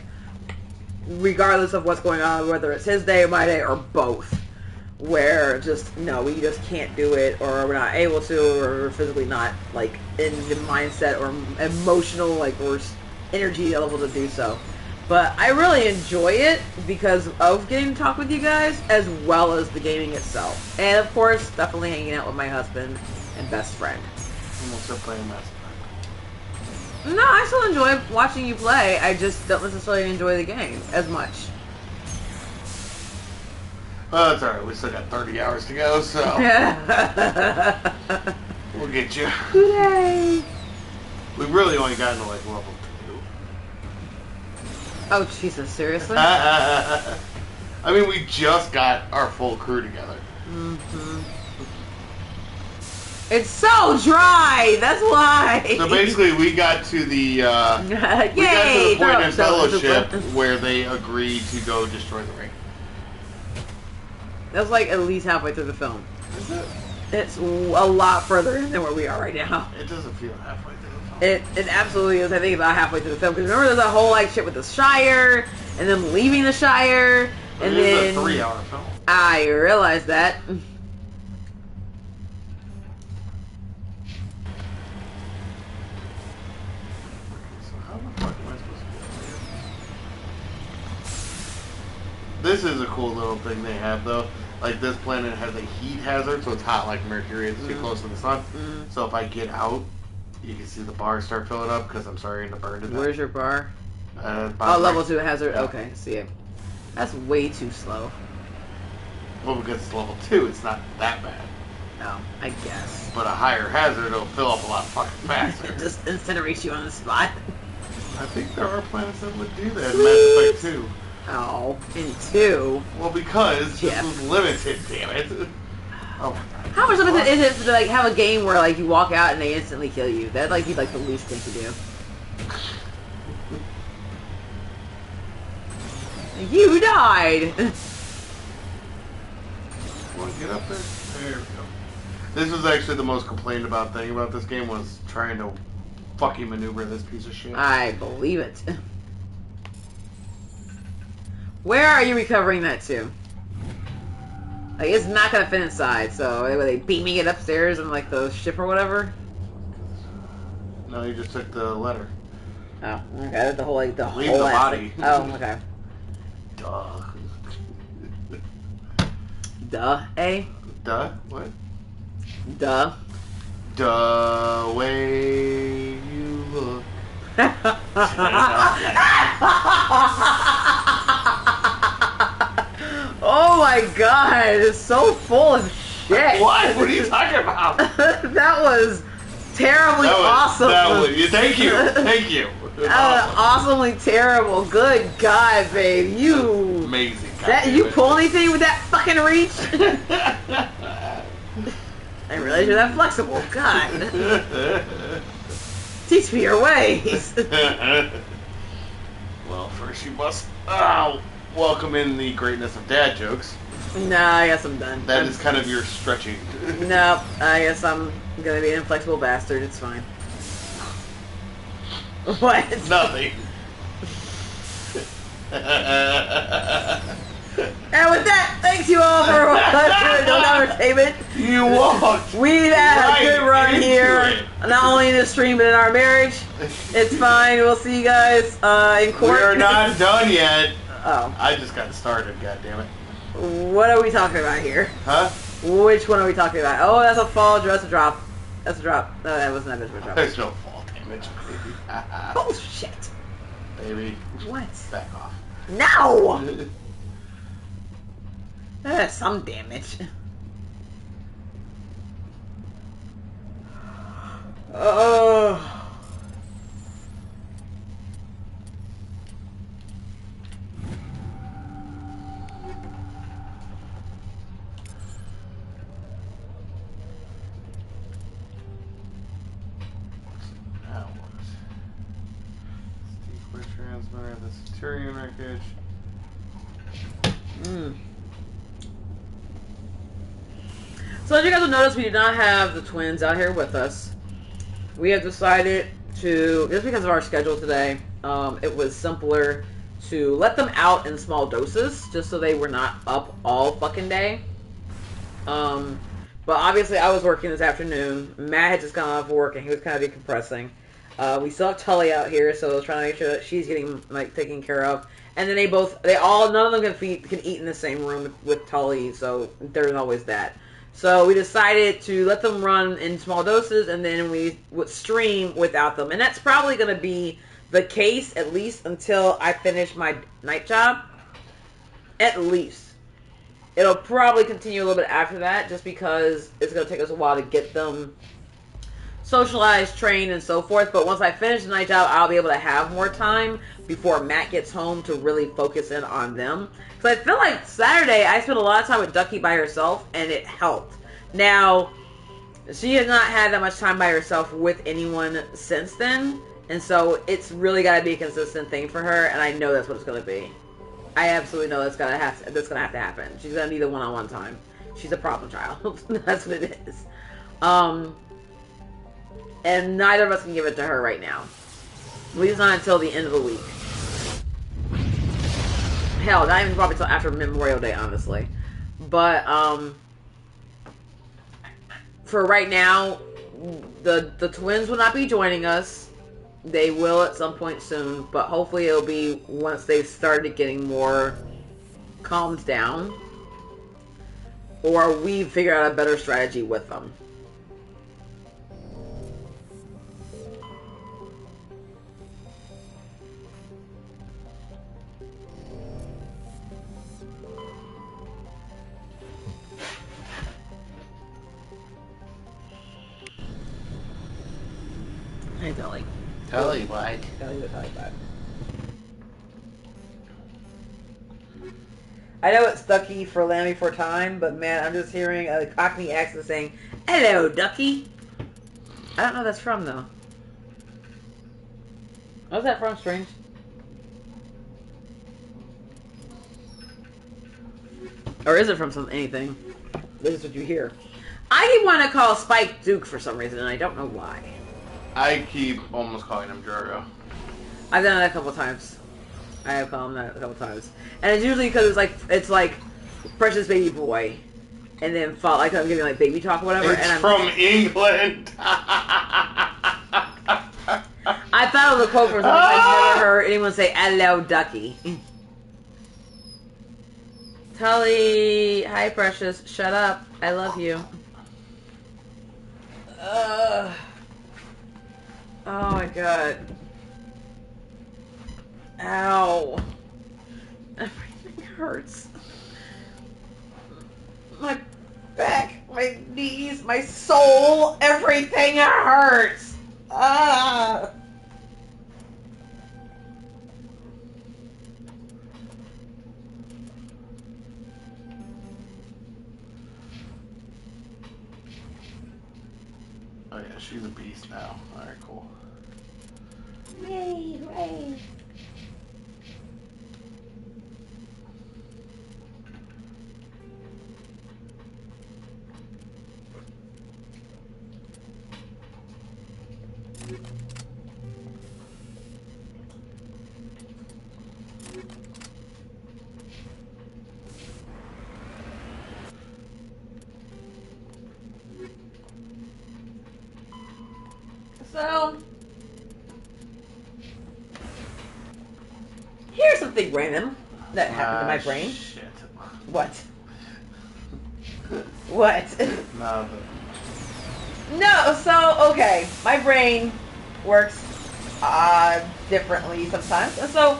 regardless of what's going on, whether it's his day or my day or both. Where just, no, we just can't do it, or we're not able to, or we're physically not, like, in the mindset or emotional, like, or energy level to do so. But I really enjoy it because of getting to talk with you guys, as well as the gaming itself. And, of course, definitely hanging out with my husband and best friend.
And we'll still playing Mass Effect.
No, I still enjoy watching you play. I just don't necessarily enjoy the game as much.
Well, that's alright. We still got 30 hours to go, so... we'll get you.
Yay!
We've really only gotten to, like, level 2.
Oh, Jesus, seriously?
I mean, we just got our full crew together.
Mm-hmm. It's so dry! That's why!
So basically, we got to the, we got to the point in Fellowship where they agreed to go destroy the ring.
That's like at least halfway through the film.
Is it?
It's a lot further than where we are right now.
It doesn't feel halfway through the film.
It absolutely is. I think about halfway through the film. Because remember, there's that whole like shit with the Shire, and them leaving the Shire, and then
it's a 3-hour film.
I realized that.
This is a cool little thing they have, though. Like, this planet has a heat hazard, so it's hot like Mercury. It's too close to the sun. So if I get out, you can see the bar start filling up because I'm starting to burn to death.
Where's your bar?
Oh,
level 2 hazard. Yeah. Okay, see it. That's way too slow.
Well, because it's level 2, it's not that bad.
No, I guess.
But a higher hazard, it'll fill up a lot fucking faster.
Just incinerate you on the spot.
I think there are planets that would do that in Mass Effect 2.
Oh, in 2?
Well, because this was limited, damn it. Oh my god.
How much limited is it to like have a game where like you walk out and they instantly kill you? That'd like be like the least thing to do. You died!
Want to get up there? There we go. This was actually the most complained about thing about this game was trying to fucking maneuver this piece of shit.
I believe it. Where are you recovering that to? Like, it's not gonna fit inside, so were they beaming it upstairs in, like, the ship or whatever?
No, you just took the letter.
Oh, okay. The whole, like,
Leave the body.
Oh, okay.
Duh.
Duh, eh?
Duh? What?
Duh.
Duh, way you look.
Oh my god, it's so full of shit.
What? What are you talking about?
That was terribly awesome.
Thank you. Thank you.
That was awesomely terrible. Good God, babe. You.
Amazing.
You pull anything with that fucking reach? I realize you're that flexible. God. Teach me your ways.
Well, first you must welcome in the greatness of dad jokes.
Nah, I guess I'm done.
That is kind of your stretching.
No, I guess I'm gonna be an inflexible bastard. It's fine. What?
Nothing.
And with that, thanks you all for watching Don't Entertainment.
You walked.
We've had a good run here, not only in the stream but in our marriage. It's fine. We'll see you guys in court.
We're not done yet.
Oh.
I just got started. God damn it.
What are we talking about here?
Huh?
Which one are we talking about? Oh, that's a fall. That's a drop. That's a drop. No, that wasn't that much of a drop.
There's no fall damage, baby.
Bullshit.
Baby.
What?
Back off.
No! Some damage. Oh.
Transmitter, the Centurion wreckage.
So as you guys will notice, we do not have the twins out here with us. We have decided to, just because of our schedule today, it was simpler to let them out in small doses, just so they were not up all fucking day. But obviously I was working this afternoon. Matt had just gone off work and he was kind of decompressing. We still have Tully out here, so I was trying to make sure that she's getting taken care of. And then none of them can eat in the same room with Tully, so there's always that. So we decided to let them run in small doses, and then we would stream without them. And that's probably going to be the case, at least until I finish my night job. At least. It'll probably continue a little bit after that, just because it's going to take us a while to get them socialized, trained, and so forth. But once I finish the night job, I'll be able to have more time before Matt gets home to really focus in on them. Because I feel like Saturday, I spent a lot of time with Ducky by herself, and it helped. Now, she has not had that much time by herself with anyone since then, and so it's really got to be a consistent thing for her, and I know that's what it's going to be. I absolutely know that's gonna have to happen. She's going to need a one-on-one time. She's a problem child. That's what it is. And neither of us can give it to her right now. At least not until the end of the week. Hell, not even probably until after Memorial Day, honestly. But, for right now, the twins will not be joining us. They will at some point soon, but hopefully it'll be once they've started getting more calmed down. Or we figure out a better strategy with them. Hey, Tully.
Tully, what?
Tully the Tully bud. I know it's Ducky for Lammy for time, but man, I'm just hearing a Cockney accent saying, "Hello, Ducky." I don't know what that's from, though. What's that from, Strange? Or is it from anything? This is what you hear. I keep wanting to call Spike Duke for some reason, and I don't know why.
I keep almost calling him Drogo.
I've done that a couple times. I have called him that a couple times. And it's usually because it's like precious baby boy. And then like I'm giving like baby talk or whatever.
It's
and I'm
from England.
I thought it was a quote from something. I've never heard anyone say "hello, ducky." Tully, hi, precious. Shut up. I love you. Oh my god. Ow. Everything hurts. My back, my knees, my soul, everything hurts. Ah.
Oh yeah, she's a beast now. Alright, cool.
Yay, hooray. So, here's something random that happened to my brain.
Shit.
What? What? No, so, okay. My brain works differently sometimes. And so,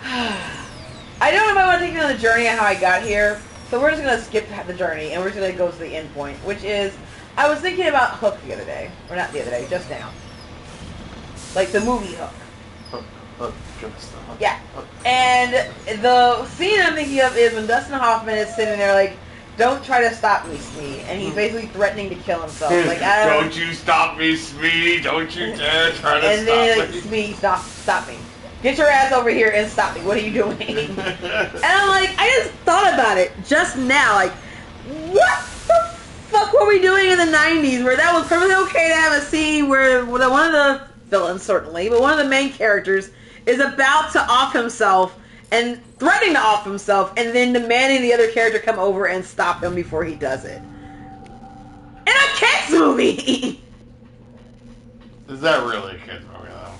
I don't know if I want to take you on the journey of how I got here. So we're just going to skip the journey and we're just going to go to the end point, which is, I was thinking about Hook the other day. Or not the other day, just now. Like the movie Hook.
Hook, give us the hook.
Yeah.
Hook.
And the scene I'm thinking of is when Dustin Hoffman is sitting there like, don't try to stop me, Smee. And he's basically threatening to kill himself. Like,
don't you stop me, Smee. Don't you dare try to
and
stop
then,
me.
Smee, stop me. Get your ass over here and stop me. What are you doing? And I'm like, I just thought about it just now. Like, what the fuck were we doing in the 90s where that was perfectly okay to have a scene where one of the villains, certainly, but one of the main characters is about to off himself and threatening to off himself and then demanding the other character come over and stop him before he does it. In a kids movie!
Is that really a kids movie, though?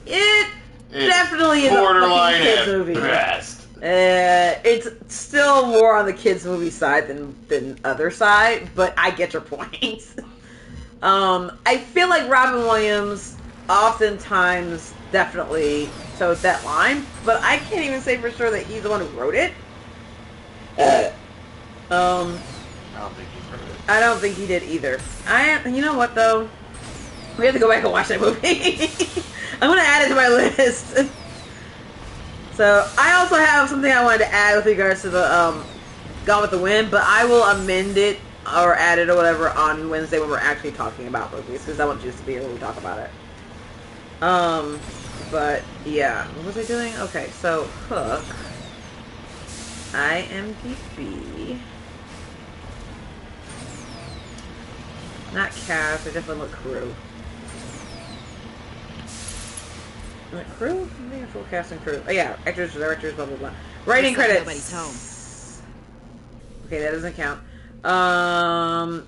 It definitely is a
borderline
fucking kids movie.
Best.
It's still more on the kids movie side than other side, but I get your point. I feel like Robin Williams oftentimes definitely toes that line, but I can't even say for sure that he's the one who wrote it.
I don't think he wrote it.
I don't think he did either. You know what though? We have to go back and watch that movie. I'm gonna add it to my list. So I also have something I wanted to add with regards to the Gone with the Wind, but I will amend it or add it or whatever on Wednesday when we're actually talking about movies, because I want Juice to be here when we talk about it. But yeah, what was I doing? Okay, so Hook, IMDb, not cast. I definitely look crew. Crew? Maybe full cast and crew. Oh yeah, actors, directors, blah blah blah. Writing credits.
Nobody's home.
Okay, that doesn't count.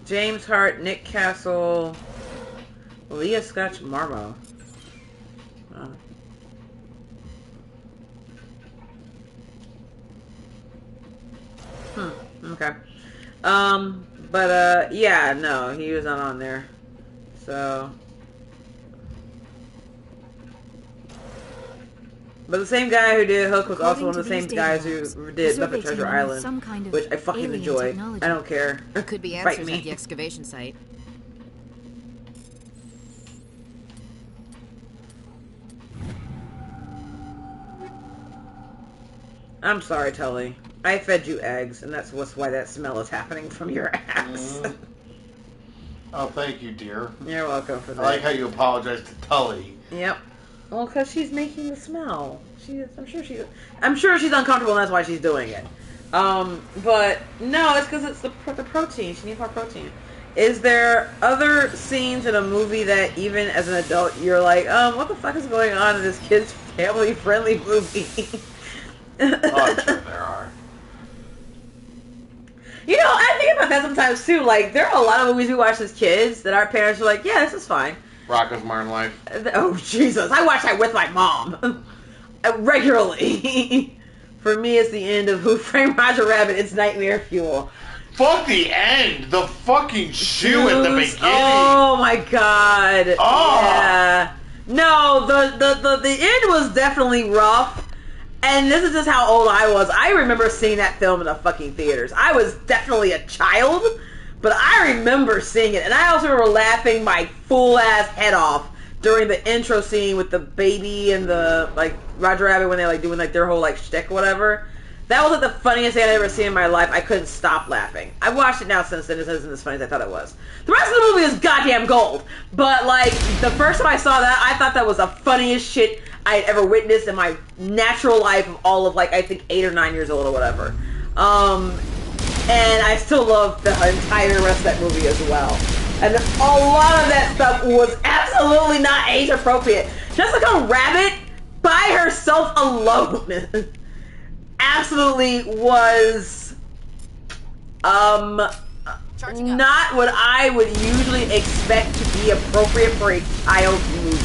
James Hart, Nick Castle, Leah Scotch Marmo. Okay. But yeah, no, he was not on there. So. But the same guy who did Hook was also one of the same guys who did Muppet Treasure Island, which I fucking enjoy.
Technology.
I don't care.
There could be
Fight
answers
me.
at the excavation site.
I'm sorry, Tully. I fed you eggs, and that's why that smell is happening from your ass.
Oh, thank you, dear.
You're welcome for that.
I like how you apologize to Tully.
Yep. Well, because she's making the smell. I'm sure she's uncomfortable, and that's why she's doing it. But no, it's because it's the protein. She needs more protein. Is there other scenes in a movie that even as an adult you're like, what the fuck is going on in this kid's family-friendly movie?
Oh, I'm sure there are.
You know, I think about that sometimes too. Like, there are a lot of movies we watch as kids that our parents were like, yeah, this is fine.
Rocko's Modern Life.
Oh, Jesus. I watch that with my mom. Regularly. For me, it's the end of Who Framed Roger Rabbit. It's nightmare fuel.
Fuck the end! The fucking shoe at the beginning!
Oh my god.
Oh.
Yeah. No, the end was definitely rough. And this is just how old I was. I remember seeing that film in the fucking theaters. I was definitely a child, but I remember seeing it. And I also remember laughing my full-ass head off during the intro scene with the baby and the, like, Roger Rabbit when they, like, doing, like, their whole, like, shtick or whatever. That was, like, the funniest thing I've ever seen in my life. I couldn't stop laughing. I've watched it now since then. It isn't as funny as I thought it was. The rest of the movie is goddamn gold. But, like, the first time I saw that, I thought that was the funniest shit I had ever witnessed in my natural life of all of, like, I think 8 or 9 years old or whatever. And I still love the entire rest of that movie as well. And a lot of that stuff was absolutely not age appropriate. Just like a rabbit by herself alone absolutely was not what I would usually expect to be appropriate for a child's movie.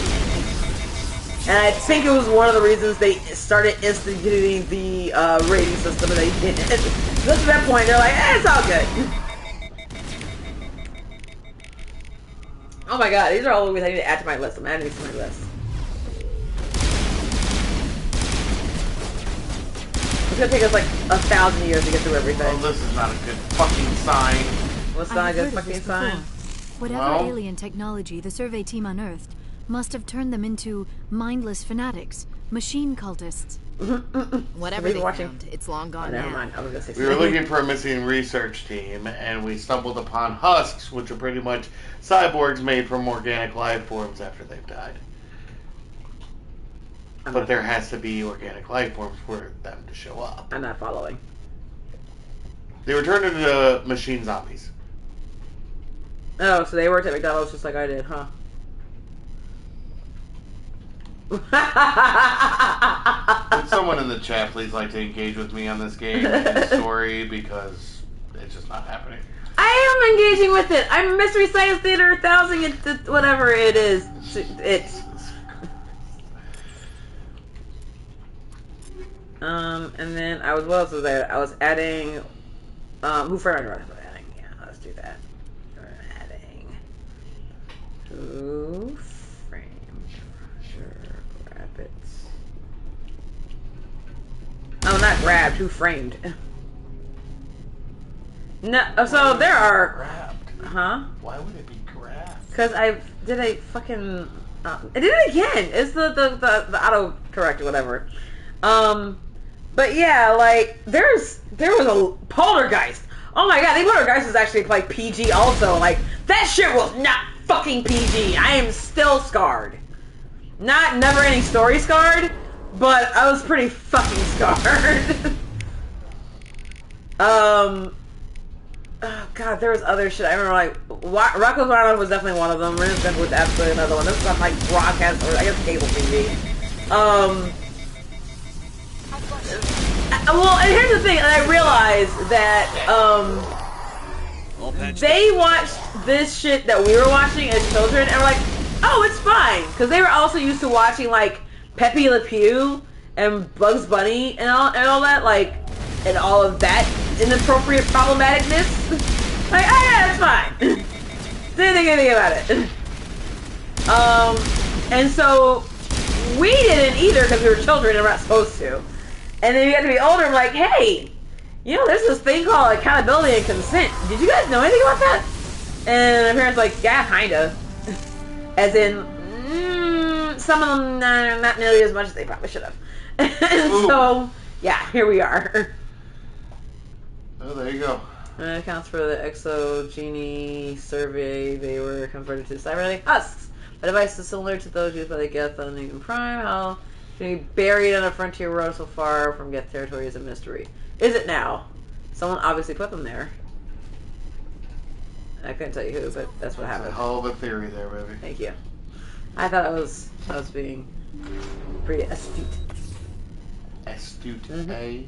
And I think it was one of the reasons they started instituting the rating system, and they did. Just at that point, they're like, it's all good. Oh my god, these are all the movies I need to add to my list. I'm adding these to my list. It's gonna take us like 1,000 years to get through everything.
Well, this is not a good fucking sign.
What's not a good fucking sign?
Whatever alien technology the survey team unearthed must have turned them into mindless fanatics, machine cultists.
Whatever they found, it's long gone now.
Never mind. I was gonna say
we were looking for a missing research team, and we stumbled upon husks, which are pretty much cyborgs made from organic life forms after they've died. But there has to be organic life forms for them to show up.
I'm not following.
They were turned into machine zombies.
Oh, so they worked at McDonald's just like I did, huh?
Would someone in the chat please like to engage with me on this game and story, because it's just not happening.
I am engaging with it. I'm Mystery Science Theater 1000. It's whatever it is. It's and then I was, what else was there? I was adding Who Framed Roger Rabbit. Yeah, let's do that. We're adding Who Framed Roger Rabbit. Oh, not grabbed. Who framed? No. So there are.
Grabbed.
Huh?
Why would it be grabbed?
Because I fucking. I did it again. It's the auto correct or whatever. But yeah, like there was a Poltergeist. Oh my god, the Poltergeist is actually like PG also. Like that shit was not fucking PG. I am still scarred. Not never ending story scarred, but I was pretty fucking scarred. Oh god, there was other shit. I remember like Rocko's Modern Life was definitely one of them. Rinsen was absolutely another one. This is on like broadcast or I guess cable TV. Well, and here's the thing, and I realized that they watched this shit that we were watching as children, and were like, oh, it's fine, because they were also used to watching like Pepe Le Pew and Bugs Bunny and all that, like, and all of that inappropriate problematicness. Like, oh yeah, it's fine. Didn't think anything about it. And so we didn't either because we were children and we're not supposed to. And then you had to be older and like, hey, you know, there's this thing called accountability and consent. Did you guys know anything about that? And my parents like, yeah, kinda. As in, some of them not nearly as much as they probably should have. And so, yeah, here we are.
Oh, there you go.
And it accounts for the exogeny survey. They were converted to cybernetic husks. A device is similar to those used by the Geth on Eden Prime. How can be buried on a frontier road so far from Geth territory is a mystery. Is it now? Someone obviously put them there. I couldn't tell you who, but that's what happened.
A hell of a theory there, baby.
Thank you. I thought I was being pretty astute.
Astute,
eh?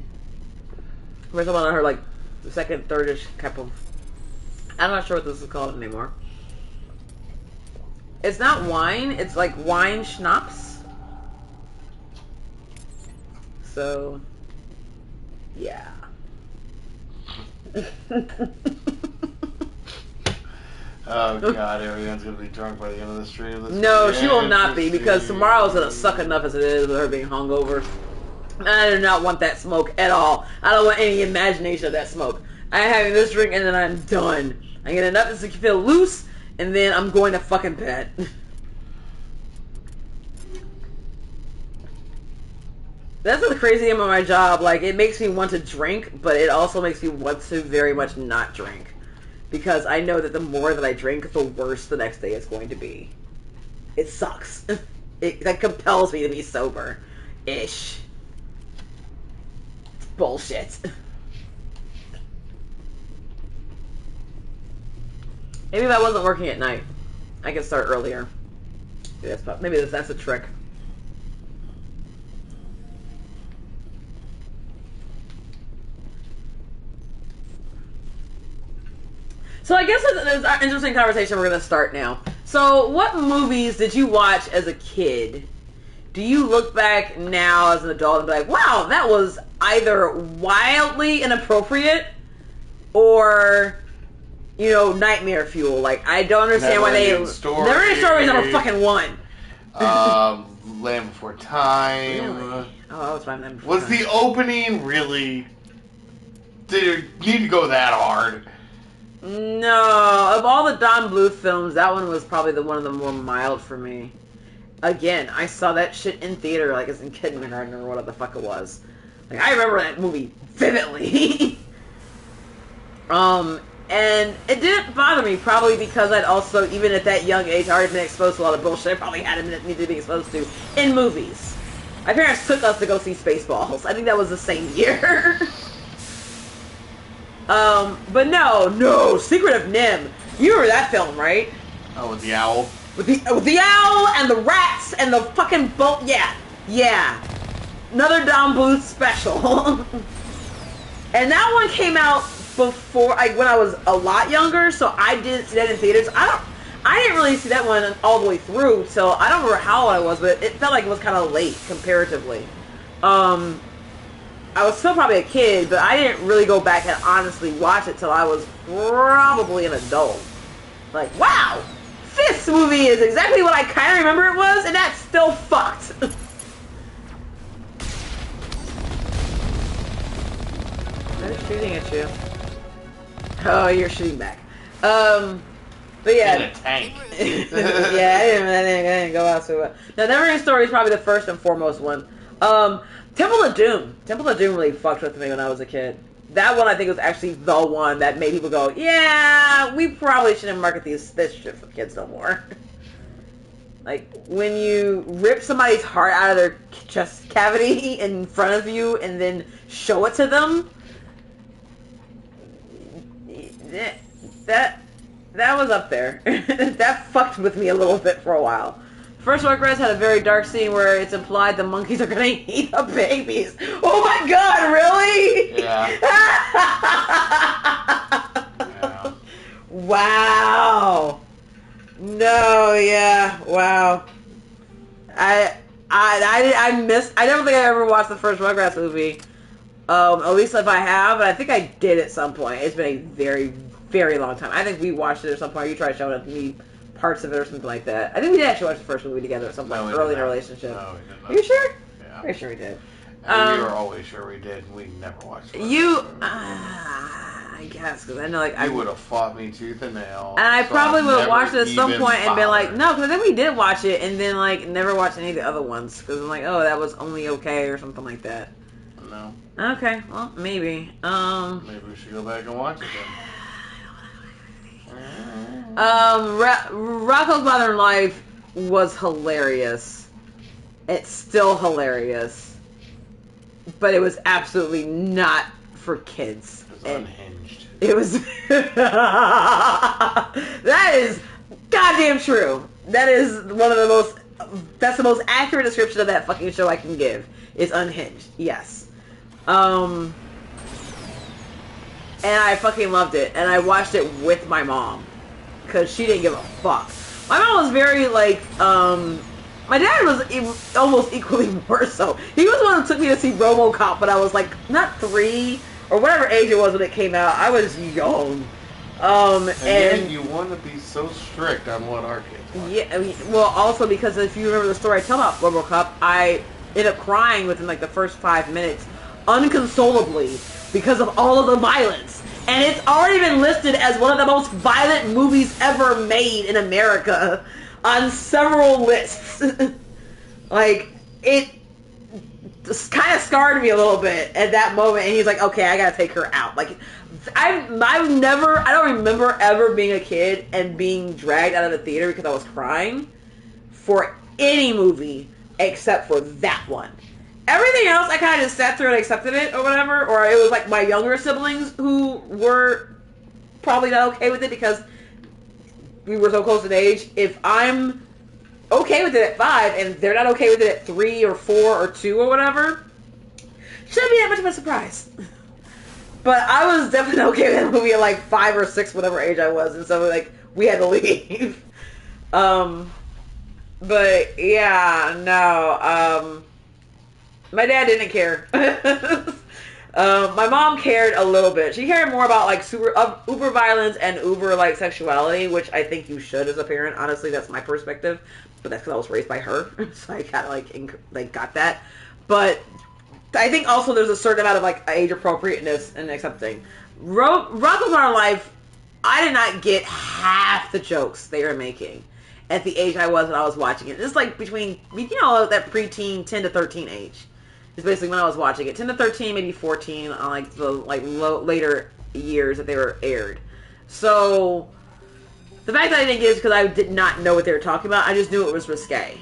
We're talking about her, like, the second, third-ish cup of... I'm not sure what this is called anymore. It's not wine. It's like wine schnapps. So, yeah.
Oh god, everyone's gonna be drunk by the end of the stream.
No, she will not be, because tomorrow's gonna suck enough as it is with her being hungover. I do not want that smoke at all. I don't want any imagination of that smoke. I'm having this drink and then I'm done. I get enough to feel loose, and then I'm going to fucking bed. That's the crazy thing about my job. Like, it makes me want to drink, but it also makes me want to very much not drink. Because I know that the more that I drink, the worse the next day is going to be. It sucks. That compels me to be sober-ish. It's bullshit. Maybe if I wasn't working at night, I could start earlier. Maybe that's a trick. So I guess there's an interesting conversation we're going to start now. So what movies did you watch as a kid? Do you look back now as an adult and be like, wow, that was either wildly inappropriate or, you know, nightmare fuel? Like, I don't understand why they... Never Ending Story is number fucking one.
Land Before Time.
Really? Oh, that was fine. Land Before
Was
Time.
the opening really... Did it need to go that hard?
No, of all the Don Bluth films, that one was probably one of the more mild for me. Again, I saw that shit in theater, like as in kindergarten or whatever the fuck it was. Like, I remember that movie vividly. And it didn't bother me, probably because I'd also, even at that young age, already been exposed to a lot of bullshit I probably hadn't needed to be exposed to in movies. My parents took us to go see Spaceballs. I think that was the same year. But no, Secret of Nim. You remember that film, right?
Oh, with the owl?
With the owl and the rats and the fucking boat. Yeah. Another Don Bluth special. And that one came out before, when I was a lot younger, so I didn't see that in theaters. I didn't really see that one all the way through, so I don't remember how old I was, but it felt like it was kind of late, comparatively. I was still probably a kid, but I didn't really go back and honestly watch it till I was probably an adult. Like, wow! This movie is exactly what I kind of remember it was, and that's still fucked. They're shooting at you. Oh, you're shooting back. But yeah.
In a tank.
Yeah, I didn't go out so well. Now, Never Ending Story is probably the first and foremost one. Temple of Doom. Temple of Doom really fucked with me when I was a kid. That one I think was actually the one that made people go, yeah, we probably shouldn't market this shit for kids no more. Like, when you rip somebody's heart out of their chest cavity in front of you and then show it to them, that was up there. That fucked with me a little bit for a while. First Rugrats had a very dark scene where it's implied the monkeys are gonna eat the babies. Oh my god, really?
Yeah.
Yeah. Wow. No, yeah, wow. I don't think I ever watched the first Rugrats movie. At least if I have, but I think I did at some point. It's been a very, very long time. I think we watched it at some point. You tried showing it to me. Parts of it or something like that. I think we did actually watch the first movie together at some point early in our relationship.
No, we did not.
Are you sure?
Yeah.
Pretty sure we did.
And we were always sure we did. We never watched it.
I guess, because I know, like,
I would have fought me tooth and nail.
And I probably would have watched it at some point and been like,
bothered.
no, because I think we did watch it and then, like, never watched any of the other ones. Because I'm like, oh, that was only okay or something like that.
No.
Okay, well, maybe.
Maybe we should go back and watch it then.
Rocco's Modern Life was hilarious. It's still hilarious. But it was absolutely not for kids.
It was unhinged.
It was... That is goddamn true. That is one of the most... That's the most accurate description of that fucking show I can give. Is Unhinged. Yes. And I fucking loved it. And I watched it with my mom. Because she didn't give a fuck. My mom was very, like, my dad was almost equally more so. He was the one who took me to see RoboCop when I was, like, not 3, or whatever age it was when it came out. I was young.
And you want to be so strict on what our kids watch.
Yeah, I mean, well, also because if you remember the story I tell about RoboCop, I ended up crying within, like, the first 5 minutes, unconsolably, because of all of the violence. And it's already been listed as one of the most violent movies ever made in America on several lists. Like, it just kind of scarred me a little bit at that moment. And he's like, okay, I gotta take her out. Like, I don't remember ever being a kid and being dragged out of the theater because I was crying for any movie except for that one. Everything else, I kind of just sat through and accepted it or whatever, or it was like my younger siblings who were probably not okay with it because we were so close in age. If I'm okay with it at 5 and they're not okay with it at 3 or 4 or 2 or whatever, shouldn't be that much of a surprise. But I was definitely okay with that movie at like 5 or 6, whatever age I was, and so like we had to leave. But yeah, no. My dad didn't care. My mom cared a little bit. She cared more about like uber violence and uber like sexuality, which I think you should as a parent. Honestly, that's my perspective. But that's because I was raised by her, so I kind of like got that. But I think also there's a certain amount of like age appropriateness and accepting. Rock of Our Life, I did not get half the jokes they were making at the age I was when I was watching it. It's like between, you know, that preteen 10 to 13 age. Is basically when I was watching it. 10 to 13, maybe 14 on like the later years that they were aired. So the fact that I didn't get it is because I did not know what they were talking about. I just knew it was risque.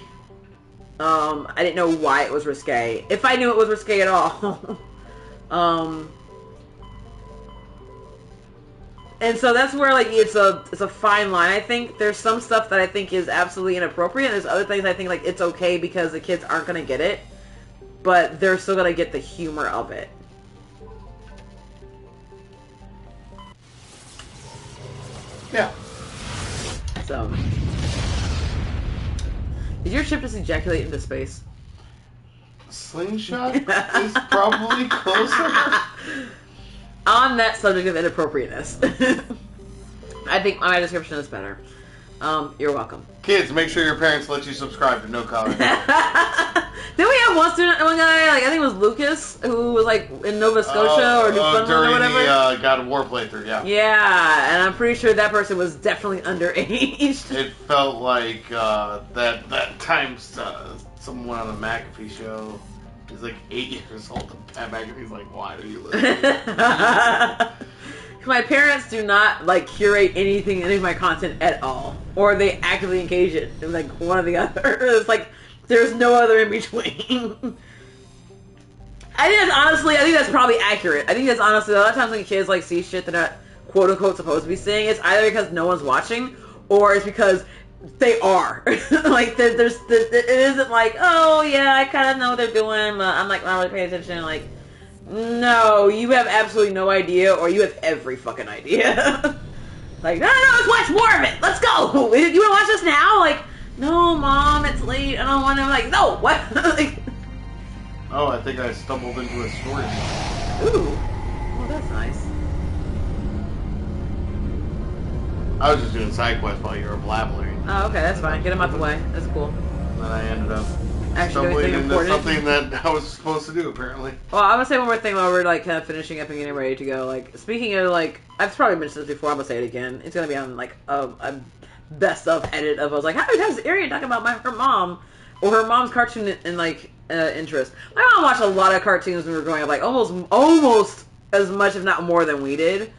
I didn't know why it was risque. If I knew it was risque at all. And so that's where like it's a fine line. I think there's some stuff that I think is absolutely inappropriate. There's other things I think like it's okay because the kids aren't gonna get it. But they're still gonna get the humor of it.
Yeah.
So, did your ship just ejaculate into space?
Slingshot is probably closer.
On that subject of inappropriateness, I think my description is better. You're welcome.
Kids, make sure your parents let you subscribe to No Comment.
Didn't we have one guy, like I think it was Lucas, who was like in Nova Scotia or Newfoundland or whatever?
During the God of War playthrough, yeah.
Yeah, and I'm pretty sure that person was definitely underage.
It felt like that time someone on the McAfee show. He's like 8 years old, and McAfee's like, why do you listen?
My parents do not like curate any of my content at all, or they actively engage it in like one or the other. It's like there's no other in between. I think that's probably accurate. I think that's honestly a lot of times when kids like see shit they're not quote unquote supposed to be seeing, it's either because no one's watching or it's because they are. Like it isn't like, oh yeah, I kind of know what they're doing, but I'm like not really paying attention. Like, no, you have absolutely no idea, or you have every fucking idea. Like, no, let's watch more of it. Let's go. You want to watch this now? Like, no, Mom, it's late. I don't want to. Like, no, what? Like,
oh, I think I stumbled into a story.
Ooh, well, that's nice.
I was just doing side quests while you were blabbering.
Oh, okay, that's fine. Get him out the way. That's cool.
And then I ended up
actually
stumbling into something that I was supposed to do, apparently.
Well, I'm gonna say one more thing while we're like kind of finishing up and getting ready to go. Like, speaking of like, I've probably mentioned this before. I'm gonna say it again. It's gonna be on like a best of edit of. I was like, how many times is Arian talking about her mom or her mom's cartoon and like interest? My mom watched a lot of cartoons when we were growing up, like almost as much, if not more, than we did.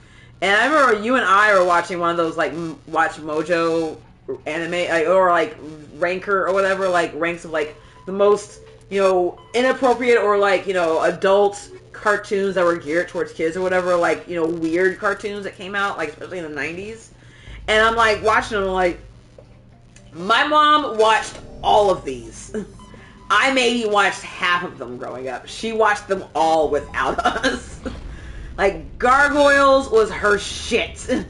And I remember you and I were watching one of those like Watch Mojo anime or like Ranker or whatever, like ranks of like the most, you know, inappropriate or like, you know, adult cartoons that were geared towards kids or whatever, like, you know, weird cartoons that came out, like, especially in the 90s. And I'm, like, watching them, like, my mom watched all of these. I maybe watched half of them growing up. She watched them all without us. Like, Gargoyles was her shit.
I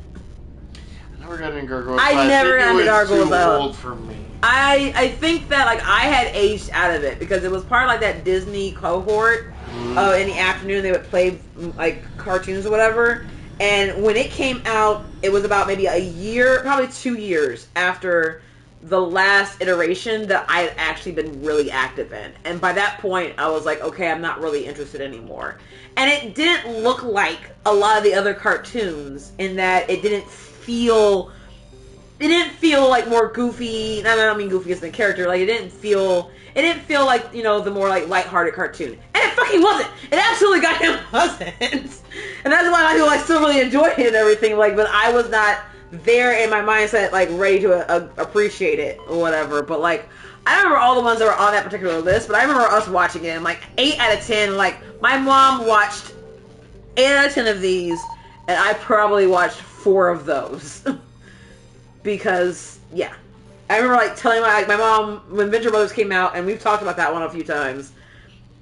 never got into Gargoyles.
I never got into Gargoyles.
Too old for me.
I think that, like, I had aged out of it because it was part of, like, that Disney cohort. In the afternoon they would play, like, cartoons or whatever. And when it came out, it was about maybe a year, probably 2 years after the last iteration that I had actually been really active in. And by that point, I was like, okay, I'm not really interested anymore. And it didn't look like a lot of the other cartoons in that it didn't feel like more goofy. I don't mean goofy as the character. Like, it didn't feel like, you know, the more, like, lighthearted cartoon. And it fucking wasn't. It absolutely goddamn wasn't. And that's why I feel like I still really enjoyed it and everything. Like, but I was not there in my mindset, like, ready to appreciate it or whatever. But, like, I remember all the ones that were on that particular list, but I remember us watching it, and, like, 8 out of 10, like, my mom watched 8 out of 10 of these, and I probably watched 4 of those. Because, yeah. I remember, like, telling my mom, when Venture Brothers came out, and we've talked about that one a few times,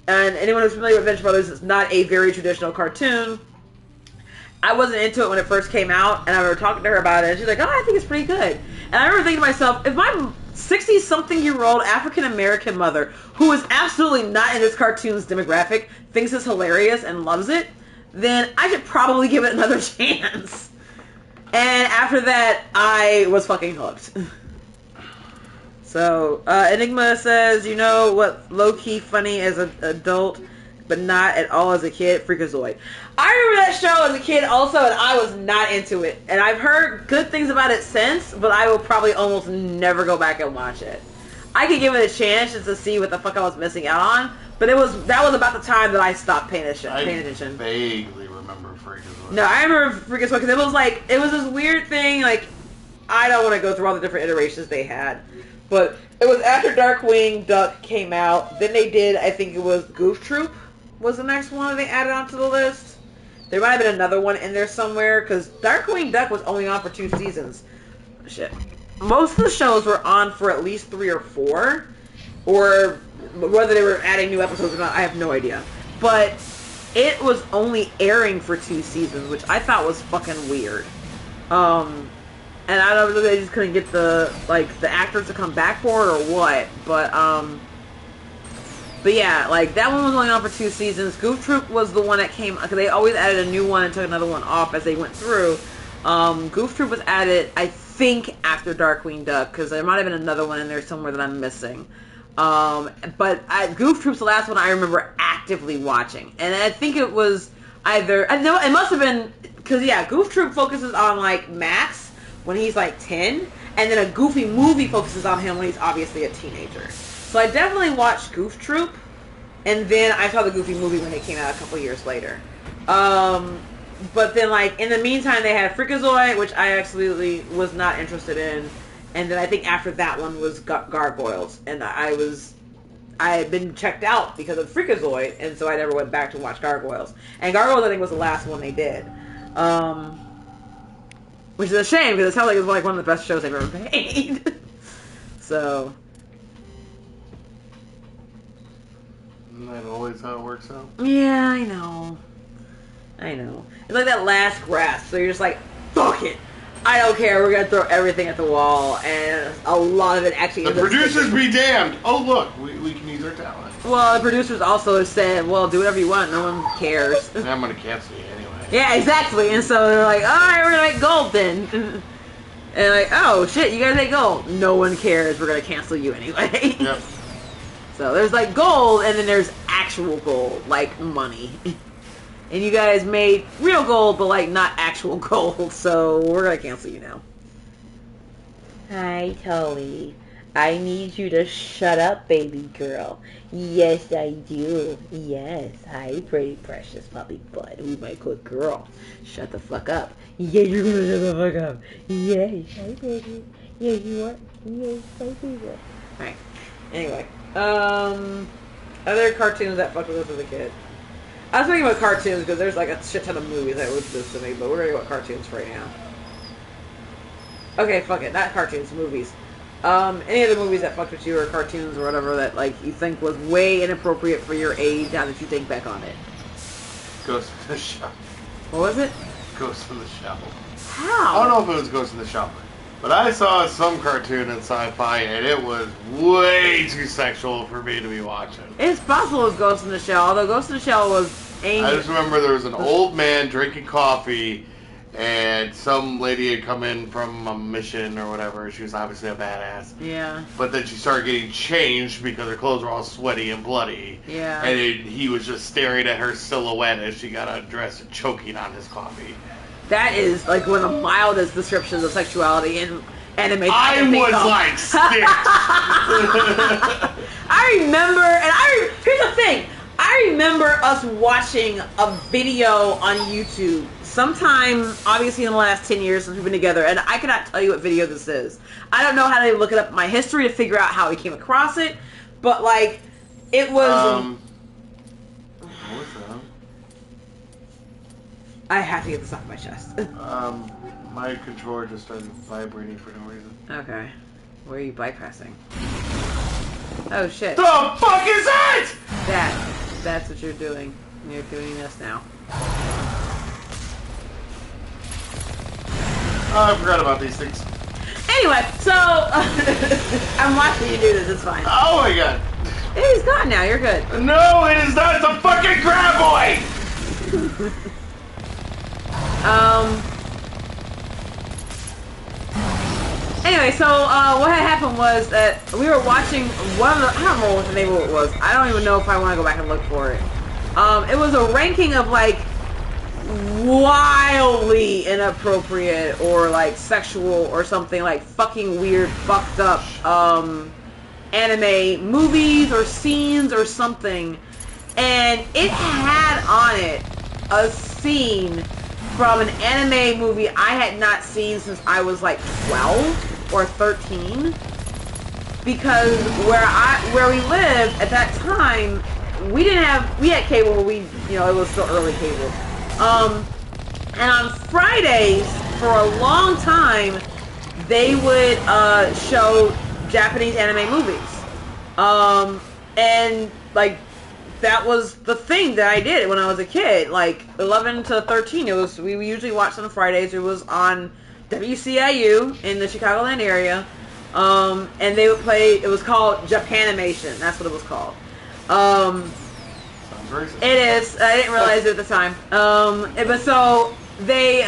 and anyone who's familiar with Venture Brothers, it's not a very traditional cartoon. I wasn't into it when it first came out, and I remember talking to her about it, and she's like, oh, I think it's pretty good. And I remember thinking to myself, if my 60-something-year-old African-American mother, who is absolutely not in this cartoon's demographic, thinks it's hilarious and loves it, then I should probably give it another chance. And after that, I was fucking hooked. So, Enigma says, you know what, low-key funny as an adult, but not at all as a kid? Freakazoid. I remember that show as a kid also, and I was not into it. And I've heard good things about it since, but I will probably almost never go back and watch it. I could give it a chance just to see what the fuck I was missing out on, but that was about the time that I stopped paying attention.
I vaguely remember Freakazoid.
No, I remember Freakazoid because it was this weird thing, like, I don't want to go through all the different iterations they had. But it was after Darkwing Duck came out. Then they did, I think it was Goof Troop was the next one they added onto the list. There might have been another one in there somewhere, because Darkwing Duck was only on for 2 seasons. Shit. Most of the shows were on for at least 3 or 4. Or whether they were adding new episodes or not, I have no idea. But it was only airing for 2 seasons, which I thought was fucking weird. And I don't know if they just couldn't get the actors to come back for it or what, but yeah, like, that one was only on for 2 seasons. Goof Troop was the one that came, because they always added a new one and took another one off as they went through. Goof Troop was added, I think, after Darkwing Duck, because there might have been another one in there somewhere that I'm missing. But Goof Troop's the last one I remember actively watching, and I think it was either, I know it must have been, because yeah, Goof Troop focuses on, like, Max when he's like 10, and then a Goofy movie focuses on him when he's obviously a teenager. So I definitely watched Goof Troop, and then I saw the Goofy movie when it came out a couple years later. But then, like, in the meantime, they had Freakazoid, which I absolutely was not interested in, and then I think after that one was Gargoyles, and I had been checked out because of Freakazoid, and so I never went back to watch Gargoyles. And Gargoyles, I think, was the last one they did. Which is a shame, because it sounds like it's like one of the best shows they've ever made. So.
Isn't that always how it works out?
Yeah, I know. It's like that last grasp, so you're just like, fuck it. I don't care, we're going to throw everything at the wall, and a lot of it actually
The producers be damned! Oh, look, we can use our talent.
Well, the producers also said, well, do whatever you want, no one cares.
I'm going to cancel you anyway.
Yeah, exactly. And so they're like, alright, we're gonna make gold then. And like, oh shit, you guys make gold. No one cares, we're gonna cancel you anyway.
Yep.
So there's like gold, and then there's actual gold, like money. And you guys made real gold, but like not actual gold, so we're gonna cancel you now. Hi, Tully. I need you to shut up, baby girl. Yes, I do. Yes. Hi, pretty precious puppy butt. Who's my good girl? Shut the fuck up. Yeah, you're gonna shut the fuck up. Yes, hi, baby. Yeah, you are. Yes, hi, baby. Alright. Anyway. Other cartoons that fucked with us as a kid. I was thinking about cartoons because there's like a shit ton of movies that would this to me, but we're gonna go with cartoons for right now. Okay, fuck it, not cartoons, movies. Any of the movies that fucked with you or cartoons or whatever that like you think was way inappropriate for your age now that you think back on it.
Ghost in the Shell.
What was it?
Ghost in the Shell.
How?
I don't know if it was Ghost in the Shell, but I saw some cartoon in sci-fi and it was way too sexual for me to be watching.
It's possible it was Ghost in the Shell, although Ghost in the Shell was aimed...
I just remember there was an old man drinking coffee and some lady had come in from a mission or whatever. She was obviously a badass.
Yeah.
But then she started getting changed because her clothes were all sweaty and bloody.
Yeah.
And he was just staring at her silhouette as she got undressed and choking on his coffee.
That is like one of the mildest descriptions of sexuality in anime.
I was like sticked.
I remember, and here's the thing. I remember us watching a video on YouTube sometime, obviously in the last 10 years since we've been together, and I cannot tell you what video this is. I don't know how to look it up in my history to figure out how we came across it, but like, it was...
what was that?
I have to get this off my chest.
My controller just started vibrating for no reason.
Okay. Where are you bypassing? Oh shit.
The fuck is that?
That's what you're doing. You're doing this now.
Oh, I forgot about these things.
Anyway, so I'm watching you do this. It's fine.
Oh my god.
Hey, he's gone now. You're good.
No, it is not. It's a fucking graboid.
Anyway, so what had happened was that we were watching one of the, I don't remember what the name of it was. I don't even know if I want to go back and look for it. It was a ranking of like wildly inappropriate or like sexual or something like fucking weird, fucked up anime movies or scenes or something, and it had on it a scene from an anime movie I had not seen since I was like 12 or 13, because where we lived at that time, we had cable, but it was still early cable. And on Fridays for a long time they would show Japanese anime movies. And like that was the thing that I did when I was a kid, like 11 to 13. We usually watched on Fridays. It was on WCIU in the Chicagoland area, and they would play. It was called Japanimation. That's what it was called.
Sounds racist.
It is. I didn't realize it at the time. But so they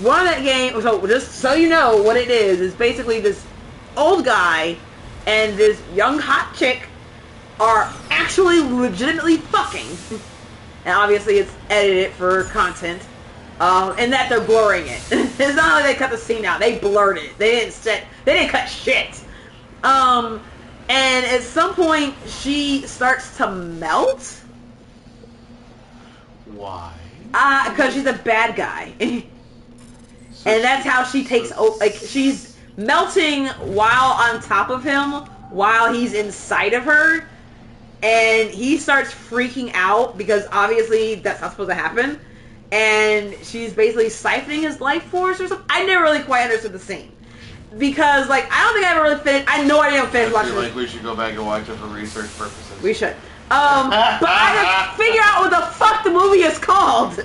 one of that game. So just so you know what it is basically this old guy and this young hot chick are actually legitimately fucking, and obviously it's edited for content, and that they're blurring it. It's not like they cut the scene out; they blurred it. They didn't cut shit. And at some point, she starts to melt.
Why?
Because she's a bad guy, and that's how she takes. Like she's melting while on top of him, while he's inside of her. And he starts freaking out because obviously that's not supposed to happen. And she's basically siphoning his life force or something. I never really quite understood the scene. Because, like, I don't think I ever really finished. I know I didn't finish watching it.
I feel like we should go back and watch it for research purposes.
We should. But I just figure out what the fuck the movie is called.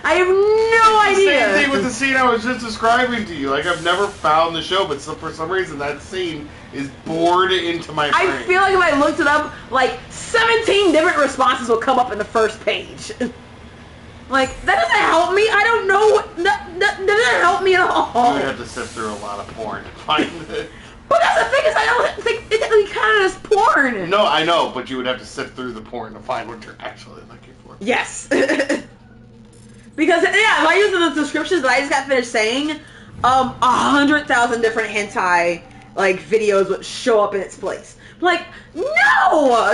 I have no idea.
Same thing with the scene I was just describing to you. Like, I've never found the show, but for some reason that scene is bored into my brain.
I feel like if I looked it up, like 17 different responses will come up in the first page. Like, that doesn't help me. I don't know. That doesn't help me at all.
You would have to sift through a lot of porn to find it.
But that's the thing is, I don't think it really counted as porn.
No, I know, but you would have to sift through the porn to find what you're actually looking for.
Yes. Because, yeah, if I use the descriptions that I just got finished saying, 100,000 different hentai, like, videos would show up in its place. Like, no!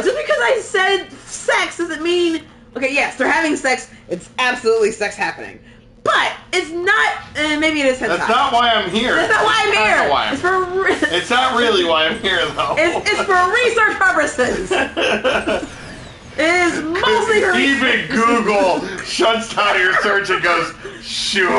Just because I said sex doesn't mean... Okay, yes, they're having sex. It's absolutely sex happening. But it's not... maybe it is hentai.
That's not why I'm here.
That's not why I'm here.
Why it's not really why I'm here, though.
It's for research purposes. It is mostly her.
Even Google shuts down your search and goes, sure.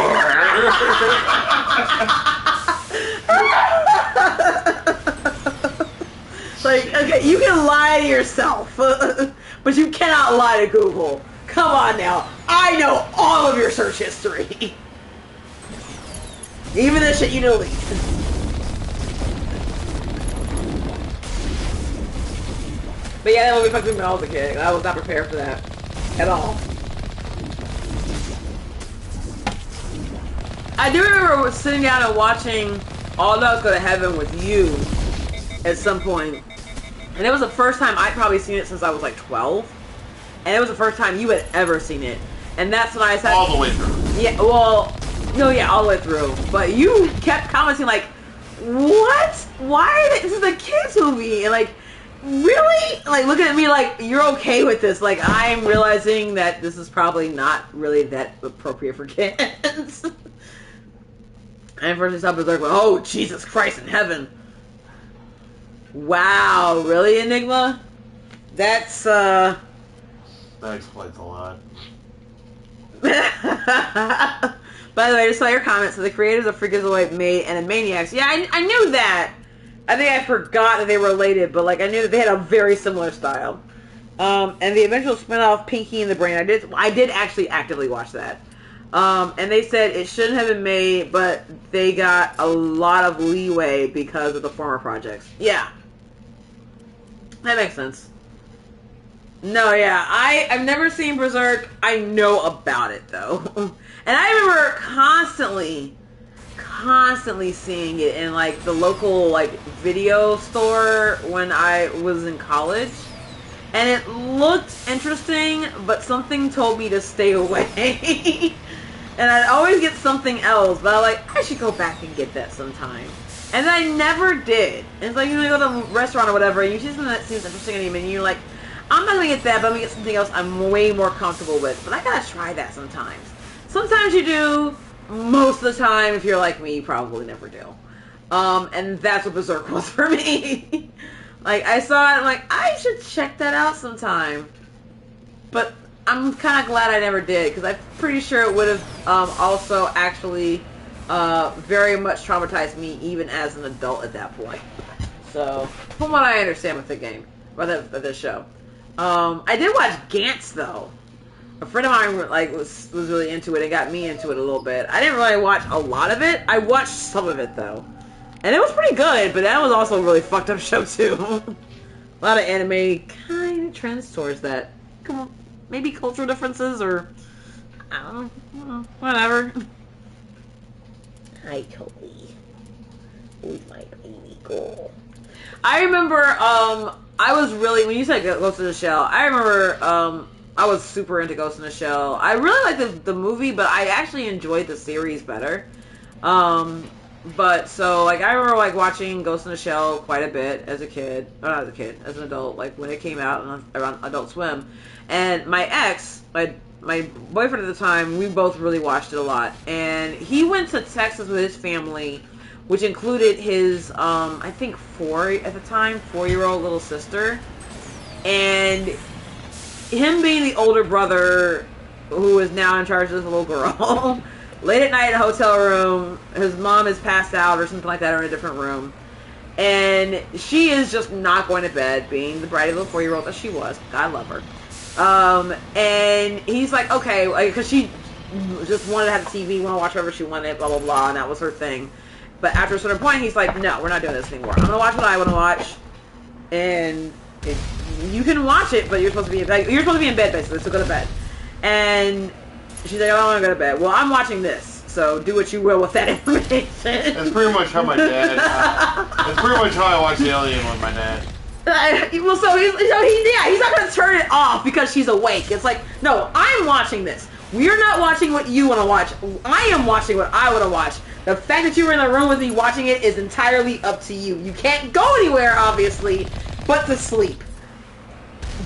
Like, okay, you can lie to yourself, but you cannot lie to Google. Come on now. I know all of your search history. Even the shit you delete. But yeah, that movie fucked me when I was a kid. I was not prepared for that. At all. I do remember sitting down and watching All Dogs Go to Heaven with you at some point. And it was the first time I'd probably seen it since I was like 12. And it was the first time you had ever seen it. And that's when I said...
All the way through.
Yeah, well... No, yeah, all the way through. But you kept commenting like, what? Why are they... This is a kid's movie. And like, really? Like, looking at me like, you're okay with this. Like, I'm realizing that this is probably not really that appropriate for kids. And first I saw Berserk, like, oh, Jesus Christ in heaven. Wow, really, Enigma? That's,
That explains a lot.
By the way, I just saw your comments. So the creators of Freakazoid Away made Animaniacs. Yeah, I knew that. I think I forgot that they were related, but like I knew that they had a very similar style. And the eventual spin-off Pinky and the Brain, I did actually actively watch that. And they said it shouldn't have been made, but they got a lot of leeway because of the former projects. Yeah. That makes sense. No, yeah. I've never seen Berserk. I know about it, though. And I remember constantly seeing it in, like, the local, like, video store when I was in college. And it looked interesting, but something told me to stay away. And I'd always get something else, but I was like, I should go back and get that sometime. And I never did. And it's like, you go to a restaurant or whatever, and you see something that seems interesting to you, and you're like, I'm not going to get that, but I'm going to get something else I'm way more comfortable with. But I got to try that sometimes. Sometimes you do. Most of the time, if you're like me, you probably never do. And that's what Berserk was for me. Like, I saw it, I'm like, I should check that out sometime. But I'm kind of glad I never did, because I'm pretty sure it would have also actually very much traumatized me, even as an adult at that point. So, from what I understand with the game, or the show. I did watch Gantz, though. A friend of mine was really into it and got me into it a little bit. I didn't really watch a lot of it. I watched some of it, though. And it was pretty good, but that was also a really fucked up show, too. A lot of anime kind of trends towards that. Come on. Maybe cultural differences, or... I don't know. Whatever. Hi, Toby. Who's my baby girl? I remember, I was really... When you said Ghost in the Shell, I remember, I was super into Ghost in the Shell. I really liked the movie, but I actually enjoyed the series better. But, so, like, I remember, like, watching Ghost in the Shell quite a bit as a kid. Or not as a kid, as an adult, like, when it came out around Adult Swim. And my ex, my boyfriend at the time, we both really watched it a lot. And he went to Texas with his family, which included his, I think 4-year-old little sister. And him being the older brother who is now in charge of this little girl... Late at night in a hotel room, his mom is passed out or something like that, or in a different room. And she is just not going to bed, being the bratty little 4-year-old that she was. God love her. And he's like, okay, because she just wanted to have the TV, want to watch whatever she wanted, blah, blah, blah, and that was her thing. But after a certain point, he's like, no, we're not doing this anymore. I'm going to watch what I want to watch. And you can watch it, but you're supposed to be in bed. You're supposed to be in bed, basically, so go to bed. And... she's like, I don't want to go to bed. Well, I'm watching this, so do what you will with that information.
That's pretty much how my dad... that's pretty much how I watch The Alien with my dad.
Well, so he's not going to turn it off because she's awake. It's like, no, I'm watching this. We're not watching what you want to watch. I am watching what I want to watch. The fact that you were in the room with me watching it is entirely up to you. You can't go anywhere, obviously, but to sleep.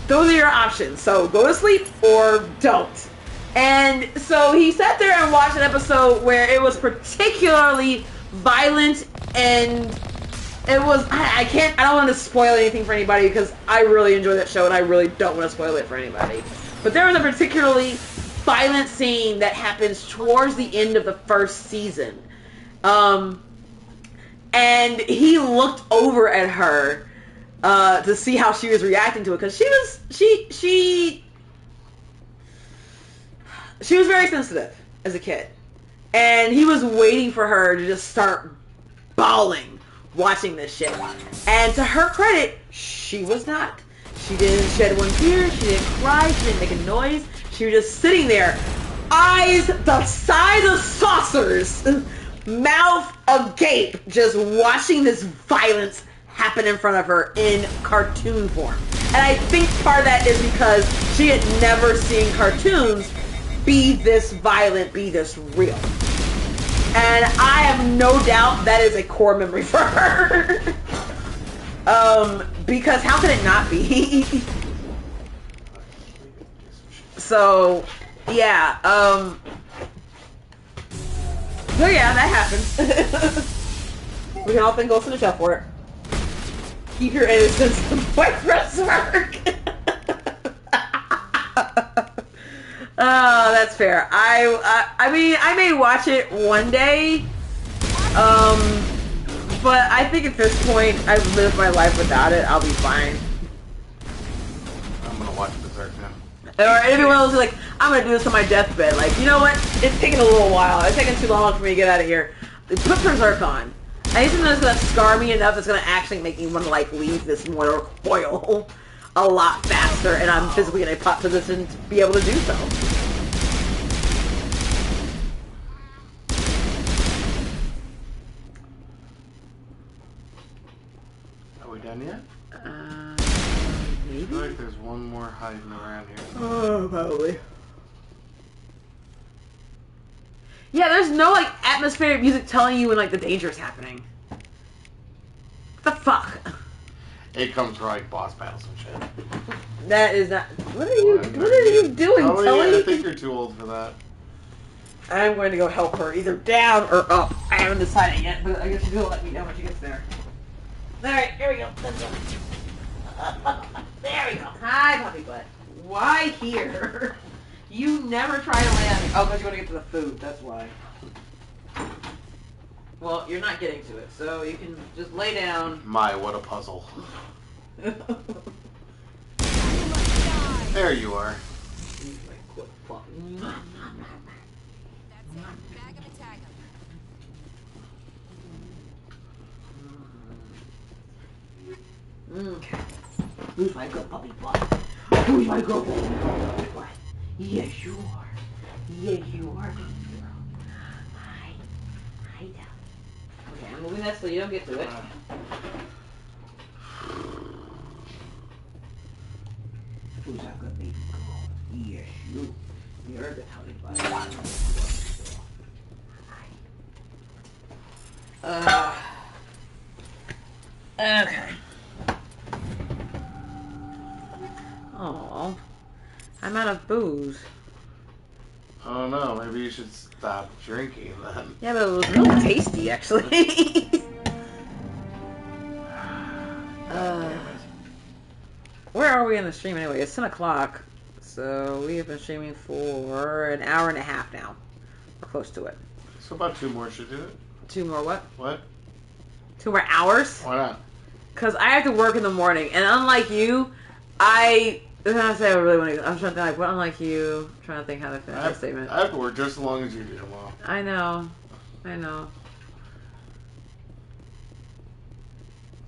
Those are your options. So go to sleep or don't. And so he sat there and watched an episode where it was particularly violent and It was, I don't want to spoil anything for anybody because I really enjoy that show and I really don't want to spoil it for anybody. But there was a particularly violent scene that happens towards the end of the first season. And he looked over at her to see how she was reacting to it because she was very sensitive as a kid. And he was waiting for her to just start bawling watching this shit. And to her credit, she was not. She didn't shed one tear, she didn't cry, she didn't make a noise. She was just sitting there, eyes the size of saucers, mouth agape, just watching this violence happen in front of her in cartoon form. And I think part of that is because she had never seen cartoons be this violent, be this real. And I have no doubt that is a core memory for her. Because how could it not be? So, yeah, so yeah, that happened. We can all thank Ghost in the Shell for it. Keep your innocence white breastwork. Oh, that's fair. I mean, I may watch it one day, but I think at this point, I've lived my life without it. I'll be fine.
I'm gonna watch Berserk now.
Or everyone else is like, I'm gonna do this on my deathbed. Like, you know what? It's taking a little while. It's taking too long for me to get out of here. Put Berserk on. I think something that's gonna scar me enough that's gonna actually make me want to like leave this mortal coil a lot faster, and I'm physically in a position to be able to do so.
Are we done yet?
Maybe.
I feel like there's one more hiding around here.
Oh, probably. Yeah, there's no like atmospheric music telling you when like the danger is happening. What the fuck?
It comes for like boss battles and shit.
That is not. What are you doing,
Oh,
Tully?
yeah, I think you're too old for that.
I'm going to go help her either down or up. I haven't decided yet, but I guess she'll let me know when she gets there. Alright, here we go. Let's go. There we go. Hi, puppy butt. Why here? You never try to land. Oh, because you want to get to the food. That's why. Well, you're not getting to it, so you can just lay down.
My, what a puzzle. There you are.
Okay. Who's my good puppy butt? Who's my good puppy butt? Yes, you are. Yes, you are, good girl. Hi. Hi, down. Okay, I'm moving that so you don't get to it. Who's our good baby girl? Yes, you. You're a good puppy butt. Okay. Oh, I'm out of booze.
Oh no, maybe you should stop drinking then.
Yeah, but it was really tasty, actually. Where are we in the stream anyway? It's 10 o'clock, so we have been streaming for an hour and a half now. We're close to it.
So about 2 more should do it.
2 more what?
What?
2 more hours?
Why not?
Because I have to work in the morning, and unlike you, I say I really want to. I'm trying to think, like, what unlike you? I'm trying to think how to finish that statement.
I have to work just as long as you do tomorrow.
I know.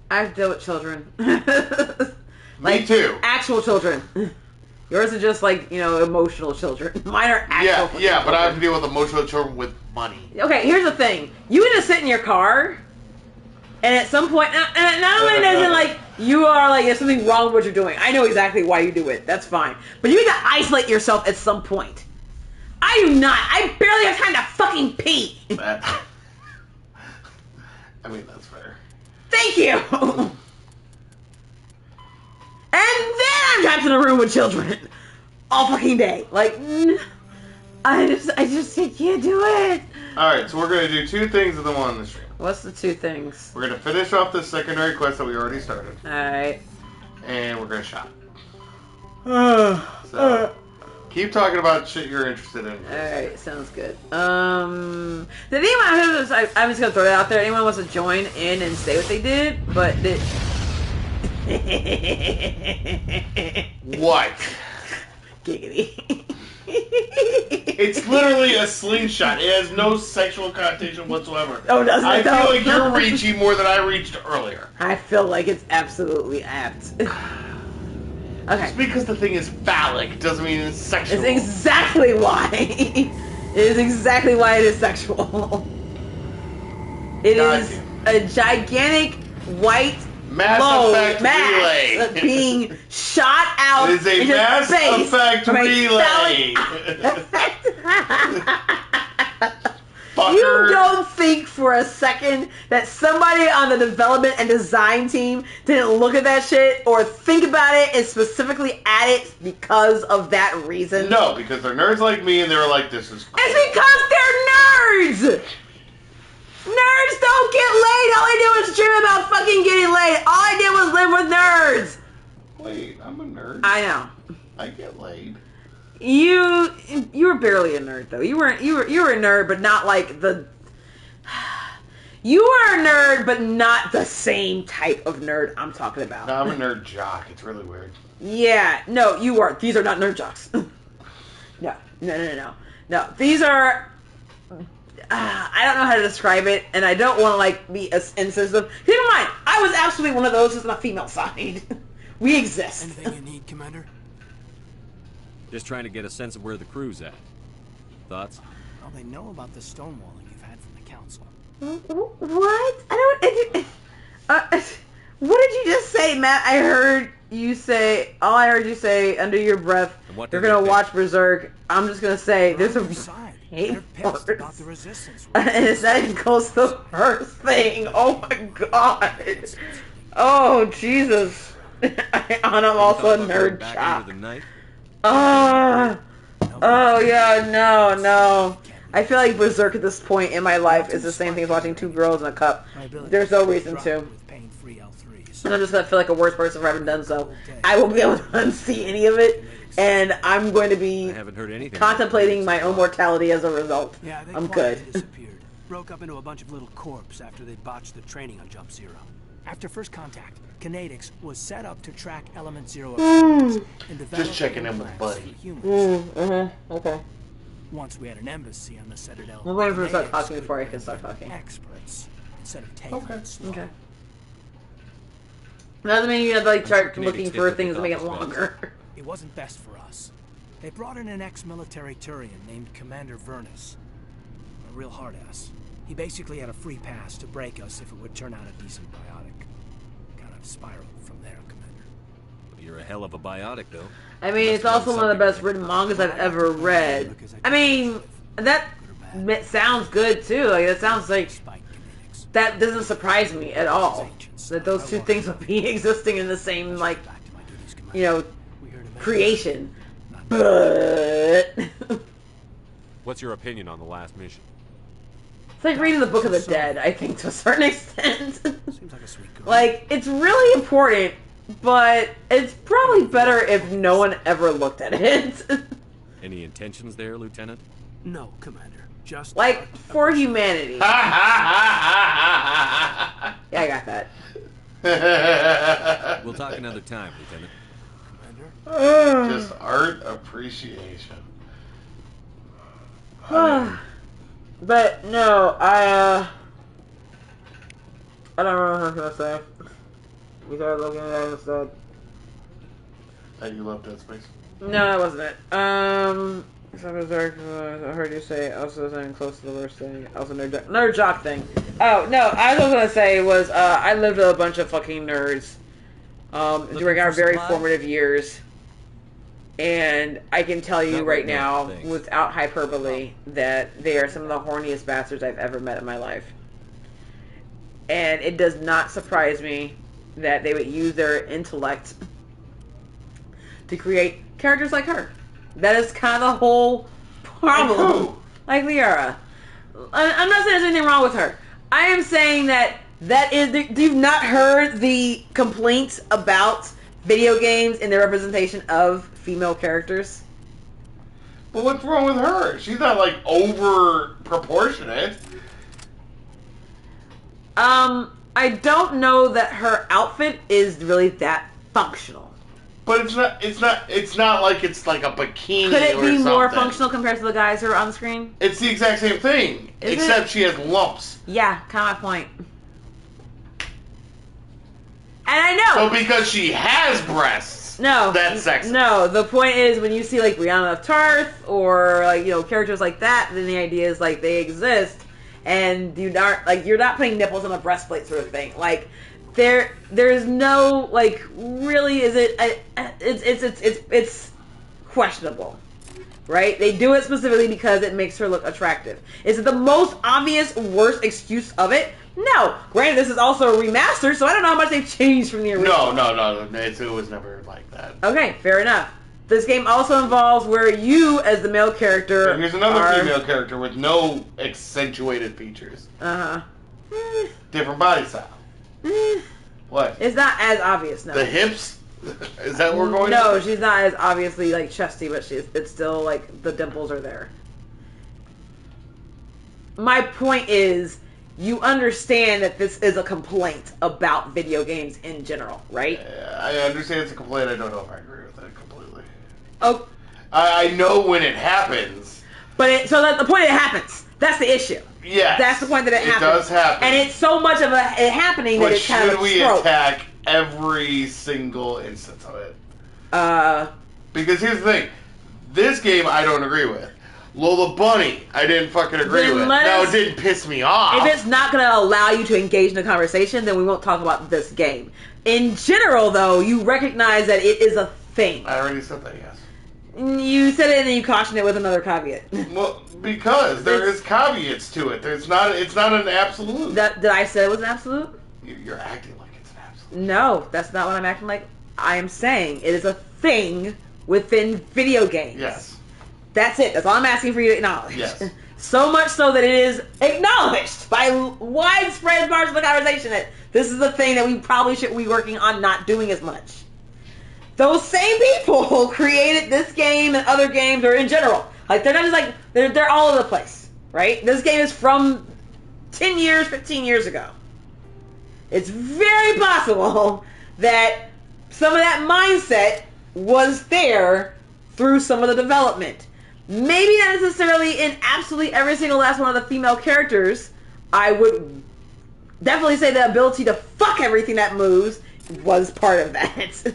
I have to deal with children. Like,
me too.
Actual children. Yours are just like, emotional children. Mine are actual children.
Yeah, but I have to deal with emotional children with money.
Okay, here's the thing. You can just sit in your car, and at some point, and not only does it like, you are like, there's something wrong with what you're doing. I know exactly why you do it. That's fine. But you need to isolate yourself at some point. I do not. I barely have time to fucking pee.
I mean, that's fair.
Thank you. And then I'm trapped in a room with children all fucking day. Like, I just can't do it.
Alright, so we're going to do 2 things in the one in the stream.
What's the 2 things?
We're gonna finish off the secondary quest that we already started.
Alright.
And we're gonna shop. So, keep talking about shit you're interested in.
Alright, sounds good. Did anyone, I'm just gonna throw it out there, anyone wants to join in and say what they did, but
What?
Giggity.
It's literally a slingshot. It has no sexual connotation whatsoever.
Oh, doesn't it?
I feel like you're reaching more than I reached earlier.
I feel like it's absolutely apt. Okay.
Just because the thing is phallic doesn't mean it's sexual.
It's exactly why. It is exactly why it is sexual. It is a gigantic white
Mass effect relay
being shot out.
It is a
into
mass
space
effect
from a
relay.
You don't think for a second that somebody on the development and design team didn't look at that shit or think about it and specifically add it because of that reason?
No, because they're nerds like me and they were like, this is cool.
It's because they're nerds! Nerds don't get laid! All I did was dream about fucking getting laid! All I did was live with nerds!
Wait, I'm a nerd.
I know.
I get laid.
You were barely a nerd though. You were a nerd, but not like the. You were a nerd, but not the same type of nerd I'm talking about.
No, I'm a nerd jock. It's really weird.
Yeah, no, you are. These are not nerd jocks. No. These are. I don't know how to describe it, and I don't want to like be insensitive. Keep in mind, I was absolutely one of those who's on the female side. We exist.
Anything you need, Commander?
Just trying to get a sense of where the crew's at. Thoughts?
Well, they know about the stonewalling you've had from the council.
What? What did you just say, Matt? I heard you say. All I heard you say under your breath. You're gonna watch Berserk. I'm just gonna say there's a.
They're pissed about the resistance.
And it's not even close to the first thing. Oh my god. Oh Jesus. I'm also a nerd chop. Oh yeah, no. I feel like Berserk at this point in my life is the same thing as watching Two Girls in a Cup. There's no reason to. And I'm just gonna feel like a worse person for having done so. I won't be able to unsee any of it, and I'm going to be contemplating my own mortality as a result.
Yeah,
I'm good.
Disappeared. Broke up into a bunch of little corps after they botched the training on Jump Zero. After first contact, Kinetics was set up to track Element Zero experiments and develop
just checking in with Buddy.
Okay.
Once we had an embassy on the Citadel.
I'm waiting for him to start talking before I can start talking.
Experts instead of tailors.
Okay. Doesn't mean you have to like start looking for things to make it longer.
It wasn't best for us. They brought in an ex-military Turian named Commander Vernus. A real hard-ass. He basically had a free pass to break us if it would turn out a decent biotic. Kind of spiraled from there, Commander.
You're a hell of a biotic, though.
I mean, it's also one of the best written mangas I've ever read. I mean, that sounds good too. Like that sounds like that doesn't surprise me at all. That those two things will be existing in the same creation. But
what's your opinion on the last mission?
It's like reading the Book of the Dead, I think, to a certain extent.
Seems like a sweet girl.
Like, it's really important, but it's probably better if no one ever looked at it.
Any intentions there, Lieutenant?
No, Commander. Just
like, for humanity. Yeah, I got that.
We'll talk another time, Lieutenant.
Commander?
Just art appreciation.
But no, I don't remember what I was gonna say. We started looking at it instead.
That you love Dead Space?
No, that wasn't it. I heard you say also something close to the worst thing. Also nerd jock thing. Oh no, I was gonna say was I lived with a bunch of fucking nerds during our very formative years. And I can tell you right now, without hyperbole, that they are some of the horniest bastards I've ever met in my life. And it does not surprise me that they would use their intellect to create characters like her. That is kind of the whole problem. Like Liara. I'm not saying there's anything wrong with her. I am saying that you've not heard the complaints about video games and their representation of female characters.
But what's wrong with her? She's not like over proportionate.
I don't know that her outfit is really that functional.
But it's not like it's like a bikini.
Could it be
or
more
something.
functional compared to the guys who are on the screen?
It's the exact same thing, except she has lumps.
Yeah, kind of my point. And I know.
So because she has breasts, that's sexist.
No, the point is when you see like Brianna of Tarth or like characters like that, then the idea is like they exist, and you're not putting nipples on a breastplate sort of thing. Like there's no like really it's questionable. Right? They do it specifically because it makes her look attractive. Is it the most obvious, worst excuse of it? No. Granted, this is also a remaster, so I don't know how much they've changed from the original.
No. It was never like that.
Okay, fair enough. This game also involves where you, as the male character,
and here's another female character with no accentuated features. Different body style. What?
It's not as obvious, no.
The hips? Is that where we're going?
No, she's not as obviously like chesty, but it's still like the dimples are there. My point is, you understand that this is a complaint about video games in general, right?
I understand it's a complaint. I don't know if I agree with it completely.
Oh,
I know when it happens,
but so that the point it happens. That's the issue.
Yeah,
that's the point that it happens.
It does happen,
and it's so much of it happening that it's kind of a trope.
Should we attack every single instance of it? Because here's the thing, this game I don't agree with. Lola Bunny, I didn't fucking agree with. Now, it didn't piss me off.
If it's not going to allow you to engage in a conversation, then we won't talk about this game. In general, though, you recognize that it is a thing.
I already said that, yes.
You said it and then you cautioned it with another caveat.
Well, because there is caveats to it. It's not an absolute.
Did I say it was an absolute?
You're acting like it's an absolute.
No, that's not what I'm acting like. I am saying it is a thing within video games.
Yes.
That's it. That's all I'm asking for you to acknowledge.
Yes.
So much so that it is acknowledged by widespread parts of the conversation that this is the thing that we probably should be working on not doing as much. Those same people created this game and other games, or in general. Like, they're not just like, they're all over the place, right? This game is from 10 years, 15 years ago. It's very possible that some of that mindset was there through some of the development. Maybe not necessarily in absolutely every single last one of the female characters. I would definitely say the ability to fuck everything that moves was part of that.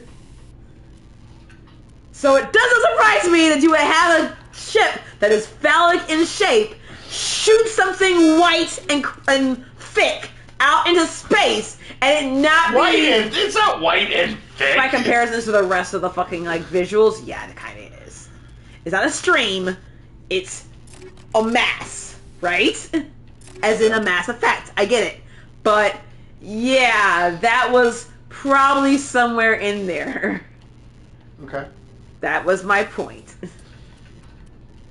So it doesn't surprise me that you would have a ship that is phallic in shape shoot something white and thick out into space and it not be...
It's not white and thick.
By comparison to the rest of the fucking like visuals, yeah, it kind of is. It's not a stream, it's a mass, right? As in a mass effect. I get it. But yeah, that was probably somewhere in there.
Okay.
That was my point.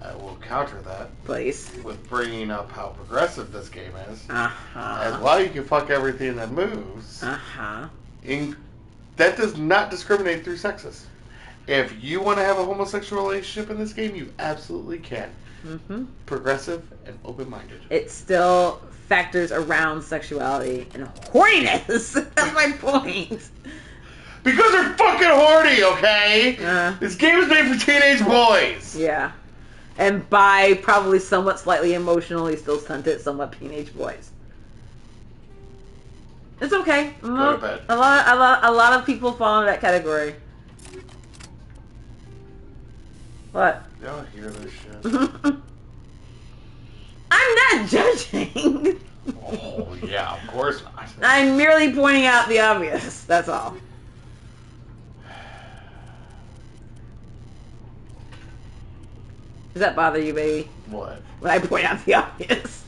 I will counter that.
Please.
With bringing up how progressive this game is.
Uh-huh.
As well, you can fuck everything that moves.
Uh-huh.
That does not discriminate through sexes. If you want to have a homosexual relationship in this game, you absolutely can.
Mm-hmm.
Progressive and open-minded.
It still factors around sexuality and horniness. That's my point.
Because they're fucking horny, okay? This game is made for teenage boys.
Yeah. And by probably somewhat slightly emotionally still stunted, somewhat teenage boys. It's okay.
Go to bed.
A lot of people fall into that category. What?
Y'all hear this shit?
I'm not judging.
Oh, yeah, of course not.
I'm merely pointing out the obvious. That's all. Does that bother you, baby?
What?
When I point out the obvious.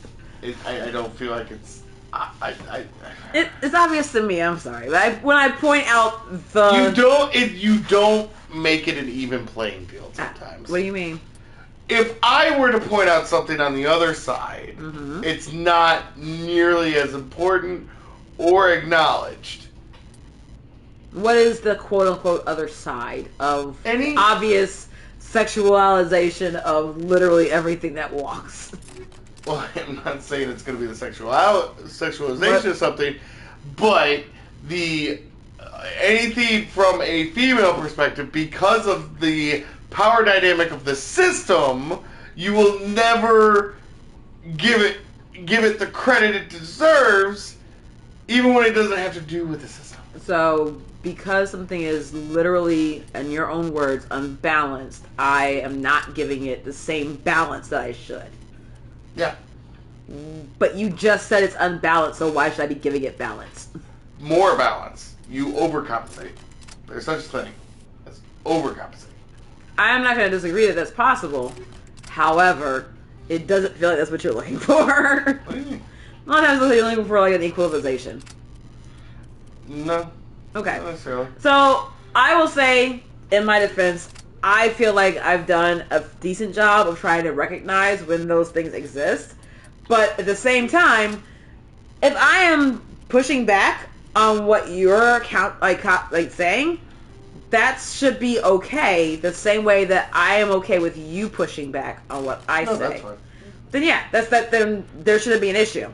I don't feel like it's...
It's obvious to me. I'm sorry, but when I point out the
you don't make it an even playing field sometimes.
What do you mean?
if I were to point out something on the other side, it's not nearly as important or acknowledged.
What is the quote-unquote other side of any obvious sexualization of literally everything that walks?
Well, I'm not saying it's going to be the sexualization of something, but the anything from a female perspective, because of the power dynamic of the system, you will never give it the credit it deserves, even when it doesn't have to do with the system.
So, because something is literally, in your own words, unbalanced, I am not giving it the same balance that I should.
Yeah.
But you just said it's unbalanced, so why should I be giving it balance?
More balance. You overcompensate. There's such a thing as overcompensate.
I'm not going to disagree that that's possible. However, it doesn't feel like that's what you're looking for.
What do you mean?
A lot of times you're looking for like an equalization.
No.
Okay.
Not necessarily.
So, I will say, in my defense, I feel like I've done a decent job of trying to recognize when those things exist. But at the same time, if I am pushing back on what you're saying, that should be okay. The same way that I am okay with you pushing back on what I say.
That's fine.
Then yeah, then there shouldn't be an issue.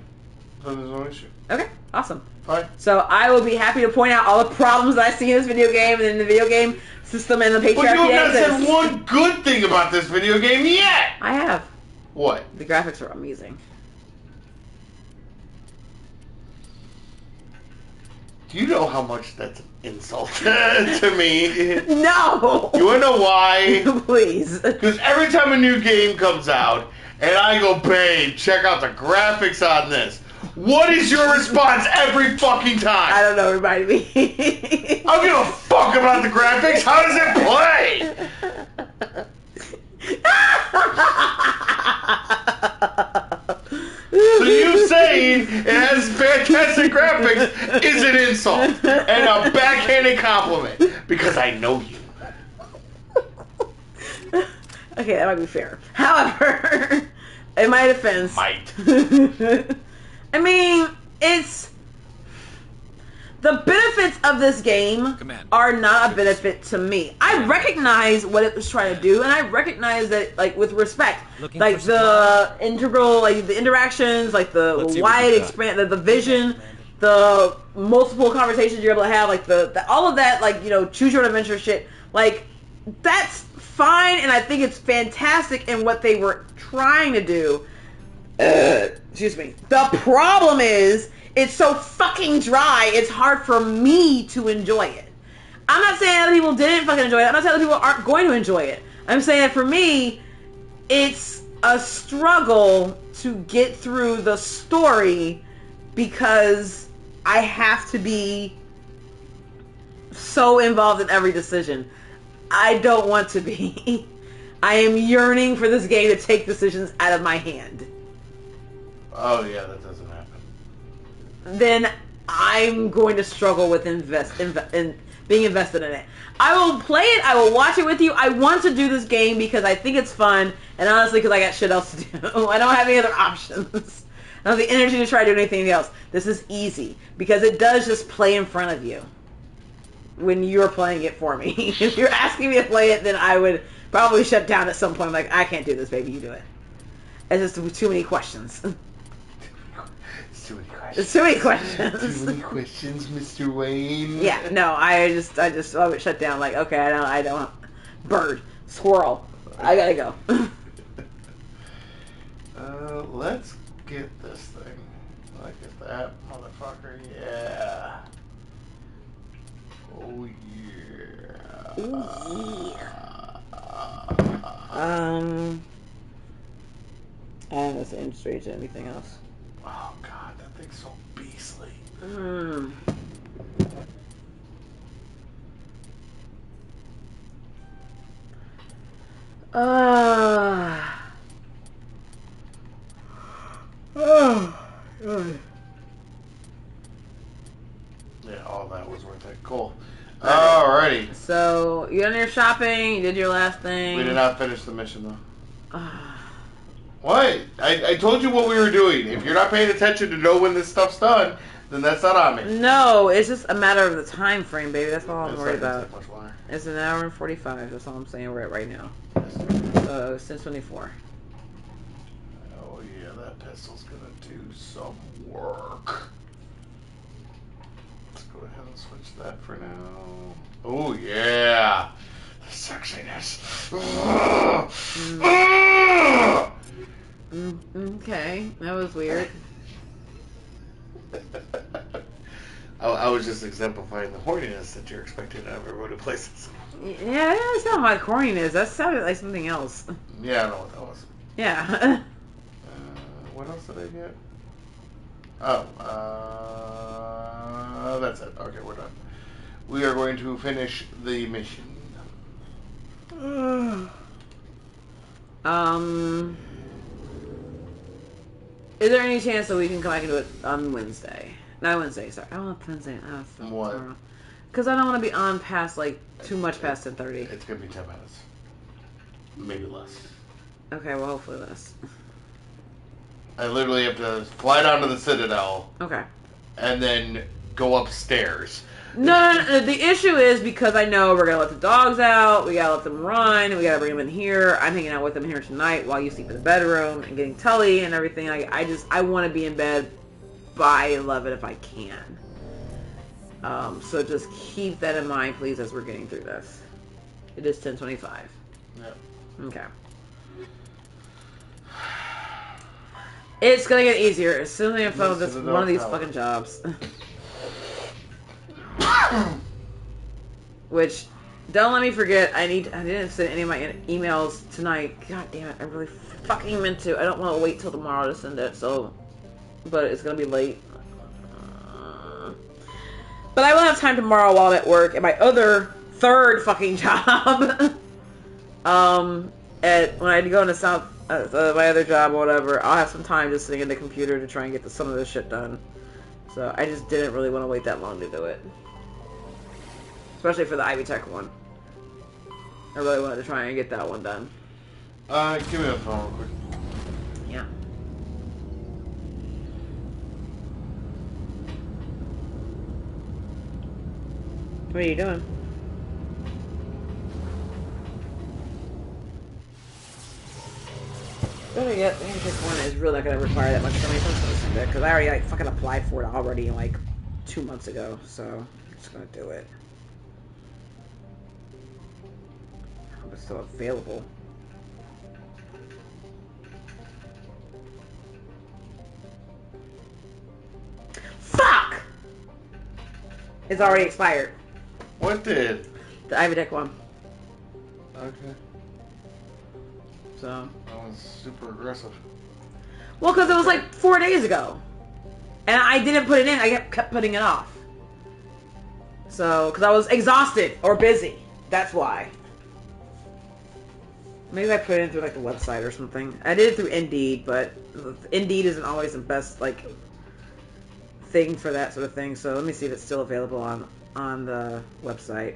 Then there's no issue.
Okay, awesome.
Fine.
So I will be happy to point out all the problems that I see in this video game and in the video game system and the patriarchy.
But you have not said one good thing about this video game yet.
I have.
What?
The graphics are amazing.
Do you know how much that's an insult to me?
No!
You wanna know why?
Please.
Because every time a new game comes out, and I go, babe, check out the graphics on this. What is your response every fucking time?
I don't know, remind me.
I don't give a fuck about the graphics. How does it play? So you saying it has fantastic graphics is an insult and a backhanded compliment because I know you.
Okay, that might be fair. However, in my defense, I mean, it's the benefits of this game are not a benefit to me. I recognize what it was trying to do, and I recognize that, like, with respect, like the integral, like the interactions, like the wide expand, the vision, the multiple conversations you're able to have, like the all of that, like, you know, choose your own adventure shit, like that's fine, and I think it's fantastic in what they were trying to do. Excuse me. The problem is, it's so fucking dry, it's hard for me to enjoy it. I'm not saying other people didn't fucking enjoy it. I'm not saying other people aren't going to enjoy it. I'm saying that for me, it's a struggle to get through the story because I have to be so involved in every decision. I don't want to be. I am yearning for this game to take decisions out of my hand.
Oh yeah, that doesn't happen.
Then I'm going to struggle with in being invested in it. I will play it. I will watch it with you. I want to do this game because I think it's fun, and honestly, because I got shit else to do. I don't have any other options. I don't have the energy to try to do anything else. This is easy because it does just play in front of you when you're playing it for me. If you're asking me to play it, then I would probably shut down at some point. I'm like, I can't do this, baby. You do it. It's just too many questions.
Too many questions.
It's too many questions.
Too many questions, Mr. Wayne.
Yeah, no, I would shut down. Like, okay, I don't. Bird, squirrel, I gotta go.
Let's get this thing. Look at that motherfucker. Yeah. Oh yeah.
Ooh, yeah. I don't know if it's industry to anything else.
Oh god, that thing's so beastly. Yeah, all that was worth it. Cool. Alrighty.
So, you done your shopping? You did your last thing?
We did not finish the mission though. What? I told you what we were doing. If you're not paying attention to know when this stuff's done, then that's not on me.
No, it's just a matter of the time frame, baby. That's all I'm
It's
worried
not gonna
about.
take much longer.
It's an hour and 45. That's all I'm saying. We're at right now. It's 10:24.
Oh yeah, that pistol's gonna do some work. Let's go ahead and switch that for now. Oh yeah, the sexiness.
Okay, that was weird.
I was just exemplifying the horniness that you're expecting out of everybody places.
Yeah, that's not my corniness. That sounded like something else.
Yeah, I know what that was.
Yeah.
What else did I get? Oh, that's it. Okay, we're done. We are going to finish the mission.
Is there any chance that we can come back and do it on Wednesday? Not Wednesday, sorry. I want Wednesday.
What?
Because I don't want to be on past, like, too much past 10:30.
It's going to be 10 minutes. Maybe less.
Okay, well, hopefully less.
I literally have to fly down to the Citadel.
Okay.
And then go upstairs.
No, the issue is because I know we're going to let the dogs out, we got to let them run, and we got to bring them in here. I'm hanging out with them here tonight while you sleep in the bedroom and getting Tully and everything. I want to be in bed by 11 if I can. So just keep that in mind, please, as we're getting through this. It is 10:25.
Yep.
Okay. It's going to get easier as soon as I found this one of these fucking jobs. Which, don't let me forget, I didn't send any of my emails tonight. God damn it, I really fucking meant to. I don't want to wait till tomorrow to send it, so, but it's going to be late. But I will have time tomorrow while I'm at work at my third fucking job. When I go into my other job or whatever, I'll have some time just sitting in the computer to try and get some of this shit done. So I just didn't really want to wait that long to do it. Especially for the Ivy Tech one. I really wanted to try and get that one done.
Give me a phone real quick.
Yeah. What are you doing? Better yet, the Ivy Tech one is really not going to require that much from me. So I'm just going to send it. Because I already fucking applied for it already 2 months ago. So I'm just going to do it. It's still available. Fuck! It's already expired.
What did?
The Ivy Tech one.
Okay.
So.
That was super aggressive.
Well, because it was 4 days ago. And I didn't put it in. I kept putting it off. So, because I was exhausted or busy. That's why. Maybe I put it in through the website or something. I did it through Indeed, but Indeed isn't always the best thing for that sort of thing. So let me see if it's still available on the website.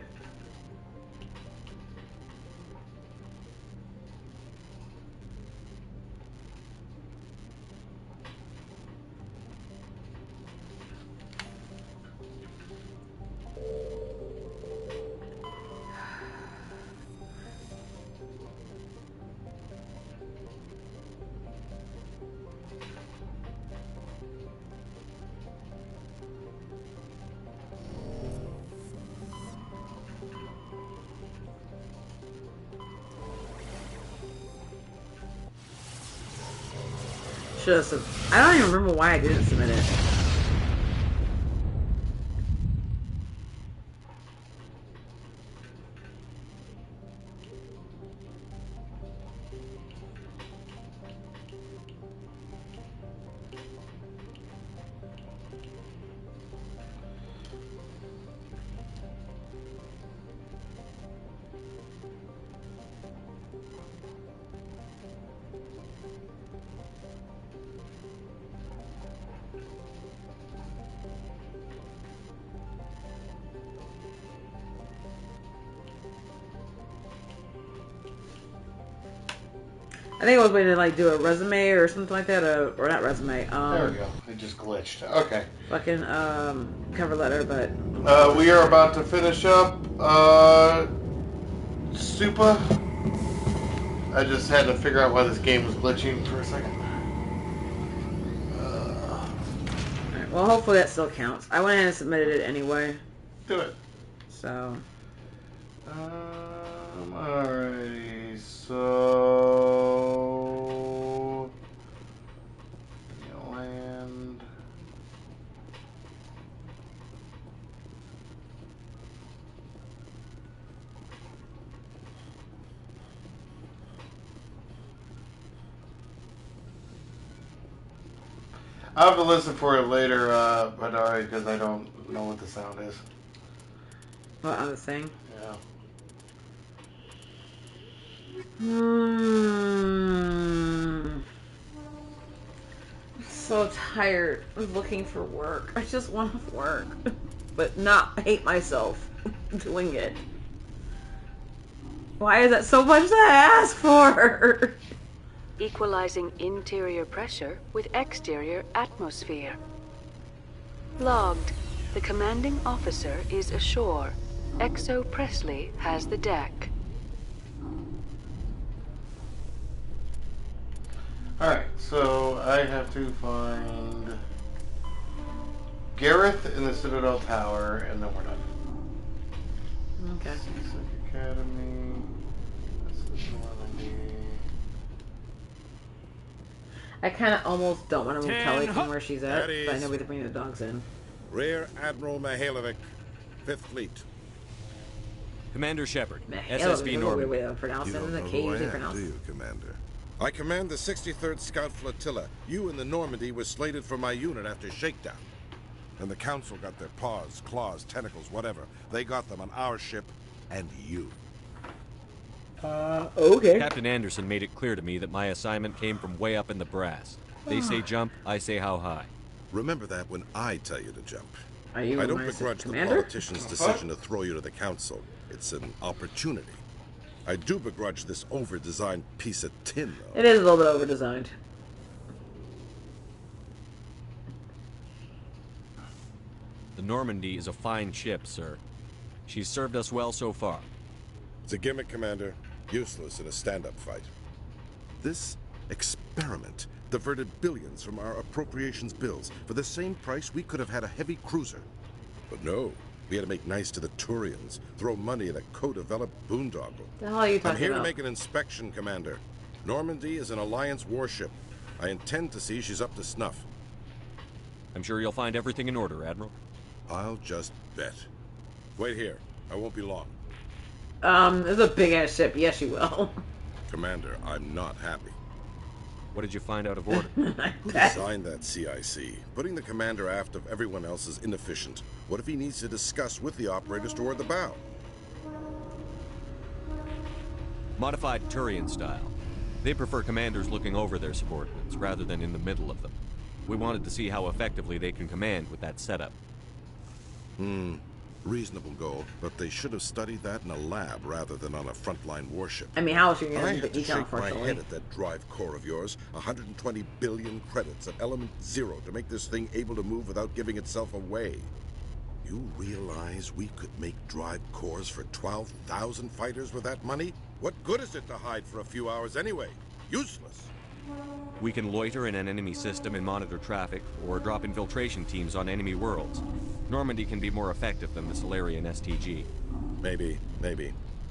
I don't even remember why I didn't submit it. I think I was waiting to like do a resume or something like that, or not resume.
There we go. It just glitched. Okay.
Fucking cover letter, but
we are about to finish up Stupa. I just had to figure out why this game was glitching for a second.
Well, hopefully that still counts. I went ahead and submitted it anyway.
Do it.
So.
Alrighty. So. Land. I'll have to listen for it later, but alright, because I don't know what the sound is.
What on the thing?
Yeah.
I'm so tired of looking for work. I just want to work, but not hate myself doing it. Why is that so much to ask for?
Equalizing interior pressure with exterior atmosphere. Logged. The commanding officer is ashore. Exo Presley has the deck.
Alright, so I have to find Gareth in the Citadel Tower, and then we're done.
Okay.
Seasick Academy. This is Normandy.
I kind of almost don't want to move Kelly from where she's at,
That
but I
is.
know we have to bring the dogs in.
Rear Admiral Mihailovic, 5th Fleet.
Commander Shepard,
Mihailovic,
SSV Norman.
way to pronounce
You
it.
don't
The
know
K
who I
usually
am,
pronounce
do
it.
you, Commander?
I command the 63rd Scout Flotilla. You and the Normandy were slated for my unit after shakedown. And the Council got their paws, claws, tentacles, whatever. They got them on our ship and you.
Okay.
Captain Anderson made it clear to me that my assignment came from way up in the brass. They say jump, I say how high.
Remember that when I tell you to jump.
Are you
I don't
my
begrudge the
commander?
politician's decision to throw you to the Council. It's an opportunity. I do begrudge this over-designed piece of tin, though.
It is a little bit over-designed.
The Normandy is a fine ship, sir. She's served us well so far.
It's a gimmick, Commander. Useless in a stand-up fight. This experiment diverted billions from our appropriations bills. For the same price, we could have had a heavy cruiser. But no, we had to make nice to the Turians, throw money at a co-developed boondoggle.
The hell are you talking
I'm here
about?
to make an inspection, Commander. Normandy is an Alliance warship. I intend to see she's up to snuff.
I'm sure you'll find everything in order, Admiral.
I'll just bet. Wait here. I won't be long.
It's a big-ass ship. Yes, you will.
Commander, I'm not happy.
What did you find out of order?
Who designed that CIC? Putting the commander aft of everyone else is inefficient. What if he needs to discuss with the operators toward the bow?
Modified Turian style. They prefer commanders looking over their subordinates rather than in the middle of them. We wanted to see how effectively they can command with that setup.
Reasonable goal, but they should have studied that in a lab rather than on a frontline warship.
I mean, how else are you
I
going to
had
do
to
the detail,
shake my
unfortunately?
head at that drive core of yours. 120 billion credits at element 0 to make this thing able to move without giving itself away. You realize we could make drive cores for 12,000 fighters with that money? What good is it to hide for a few hours anyway? Useless.
We can loiter in an enemy system and monitor traffic, or drop infiltration teams on enemy worlds. Normandy can be more effective than the Solarian STG.
Maybe.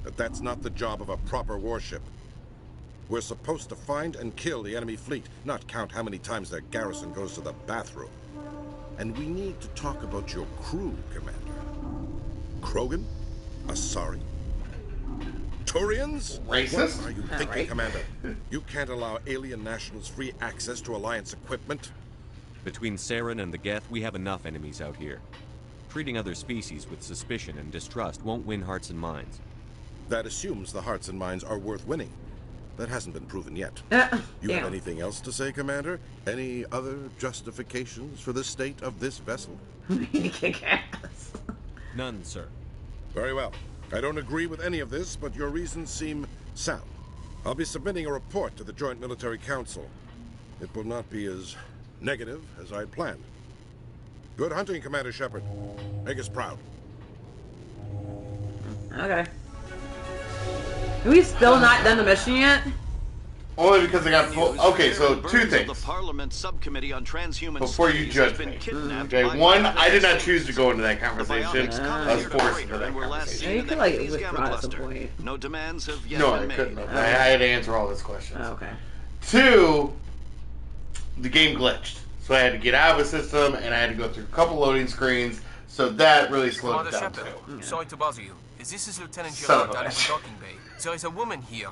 But that's not the job of a proper warship. We're supposed to find and kill the enemy fleet, not count how many times their garrison goes to the bathroom. And we need to talk about your crew, Commander. Krogan? Asari? Turians?
Racist?
What are you thinking, Commander? You can't allow alien nationals free access to Alliance equipment?
Between Saren and the Geth, we have enough enemies out here. Treating other species with suspicion and distrust won't win hearts and minds.
That assumes the hearts and minds are worth winning. That hasn't been proven yet. You have anything else to say, Commander? Any other justifications for the state of this vessel?
Kick ass.
None, sir.
Very well. I don't agree with any of this, but your reasons seem sound. I'll be submitting a report to the Joint Military Council. It will not be as negative as I'd planned. Good hunting, Commander Shepard. Make us proud.
Okay. Have we still not done the mission yet?
Only because I got full. Okay, so two things.
The Parliament Subcommittee on Transhuman
Before you judge me. Okay, one, I did not choose to go into that conversation. I was forced into that conversation.
You could like withdraw at some point.
No demands have yet
No,
been
I couldn't.
made.
I had to answer all those questions.
Oh, okay.
Two, the game glitched. So I had to get out of the system, and I had to go through a couple loading screens, so that really slowed it down, too.
Sorry to bother you. This is Lieutenant
Son
Gerard
of a
down in the
bitch.
docking bay. There is a woman here.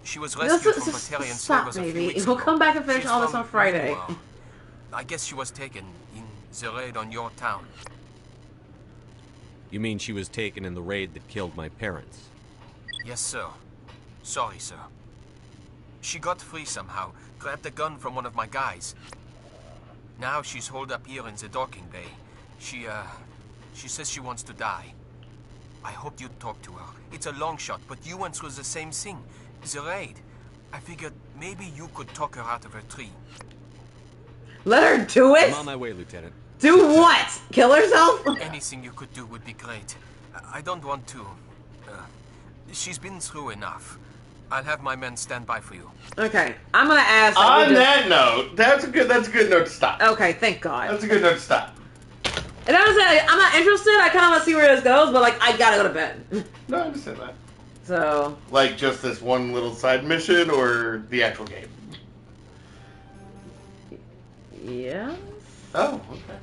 She was
Let's
rescued from
just
Batarian
stop,
slavers a few
maybe.
weeks
We'll
ago.
come back and finish
She's
all this
from
on Friday.
Meanwhile. I guess she was taken in the raid on your town.
You mean she was taken in the raid that killed my parents?
Yes, sir. Sorry, sir. She got free somehow, grabbed a gun from one of my guys. Now she's holed up here in the docking bay. She says she wants to die. I hoped you'd talk to her. It's a long shot, but you went through the same thing. The raid. I figured maybe you could talk her out of her tree.
Let her do it?
I'm on my way, Lieutenant.
Do what? Kill herself?
Anything you could do would be great. I don't want to. She's been through enough. I'll have my men stand by for you.
Okay, I'm gonna ask.
On that note, that's a good note to stop.
Okay, thank God.
That's a good note to stop.
And I'm saying I'm not interested. I kind of want to see where this goes, but like I gotta go to bed.
No, I understand that.
So.
Like just this one little side mission, or the actual game?
Yeah.
Oh, okay.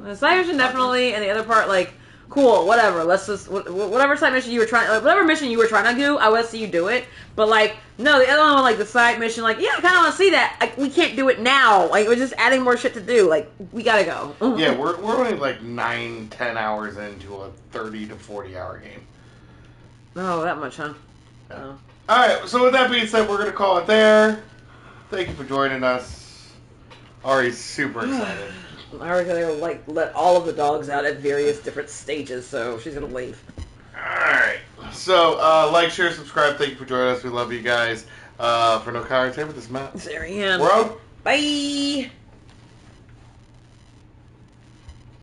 The side mission definitely, and the other part like. Cool, whatever. Let's just whatever side mission you were trying, whatever mission you were trying to do, I want to see you do it. But like, no, the other one, like the side mission, like yeah, I kind of want to see that. Like, we can't do it now. Like we're just adding more shit to do. Like we gotta go.
Yeah, we're only like 9-10 hours into a 30 to 40 hour game.
Oh, that much, huh?
Yeah.
Oh.
All right. So with that being said, we're gonna call it there. Thank you for joining us. Ari's super excited.
Ari's gonna like let all of the dogs out at various different stages, so she's gonna leave.
Alright. So, like, share, subscribe. Thank you for joining us. We love you guys. For No Car Entertainment, this is Matt.
There he is.
We're out.
Bye!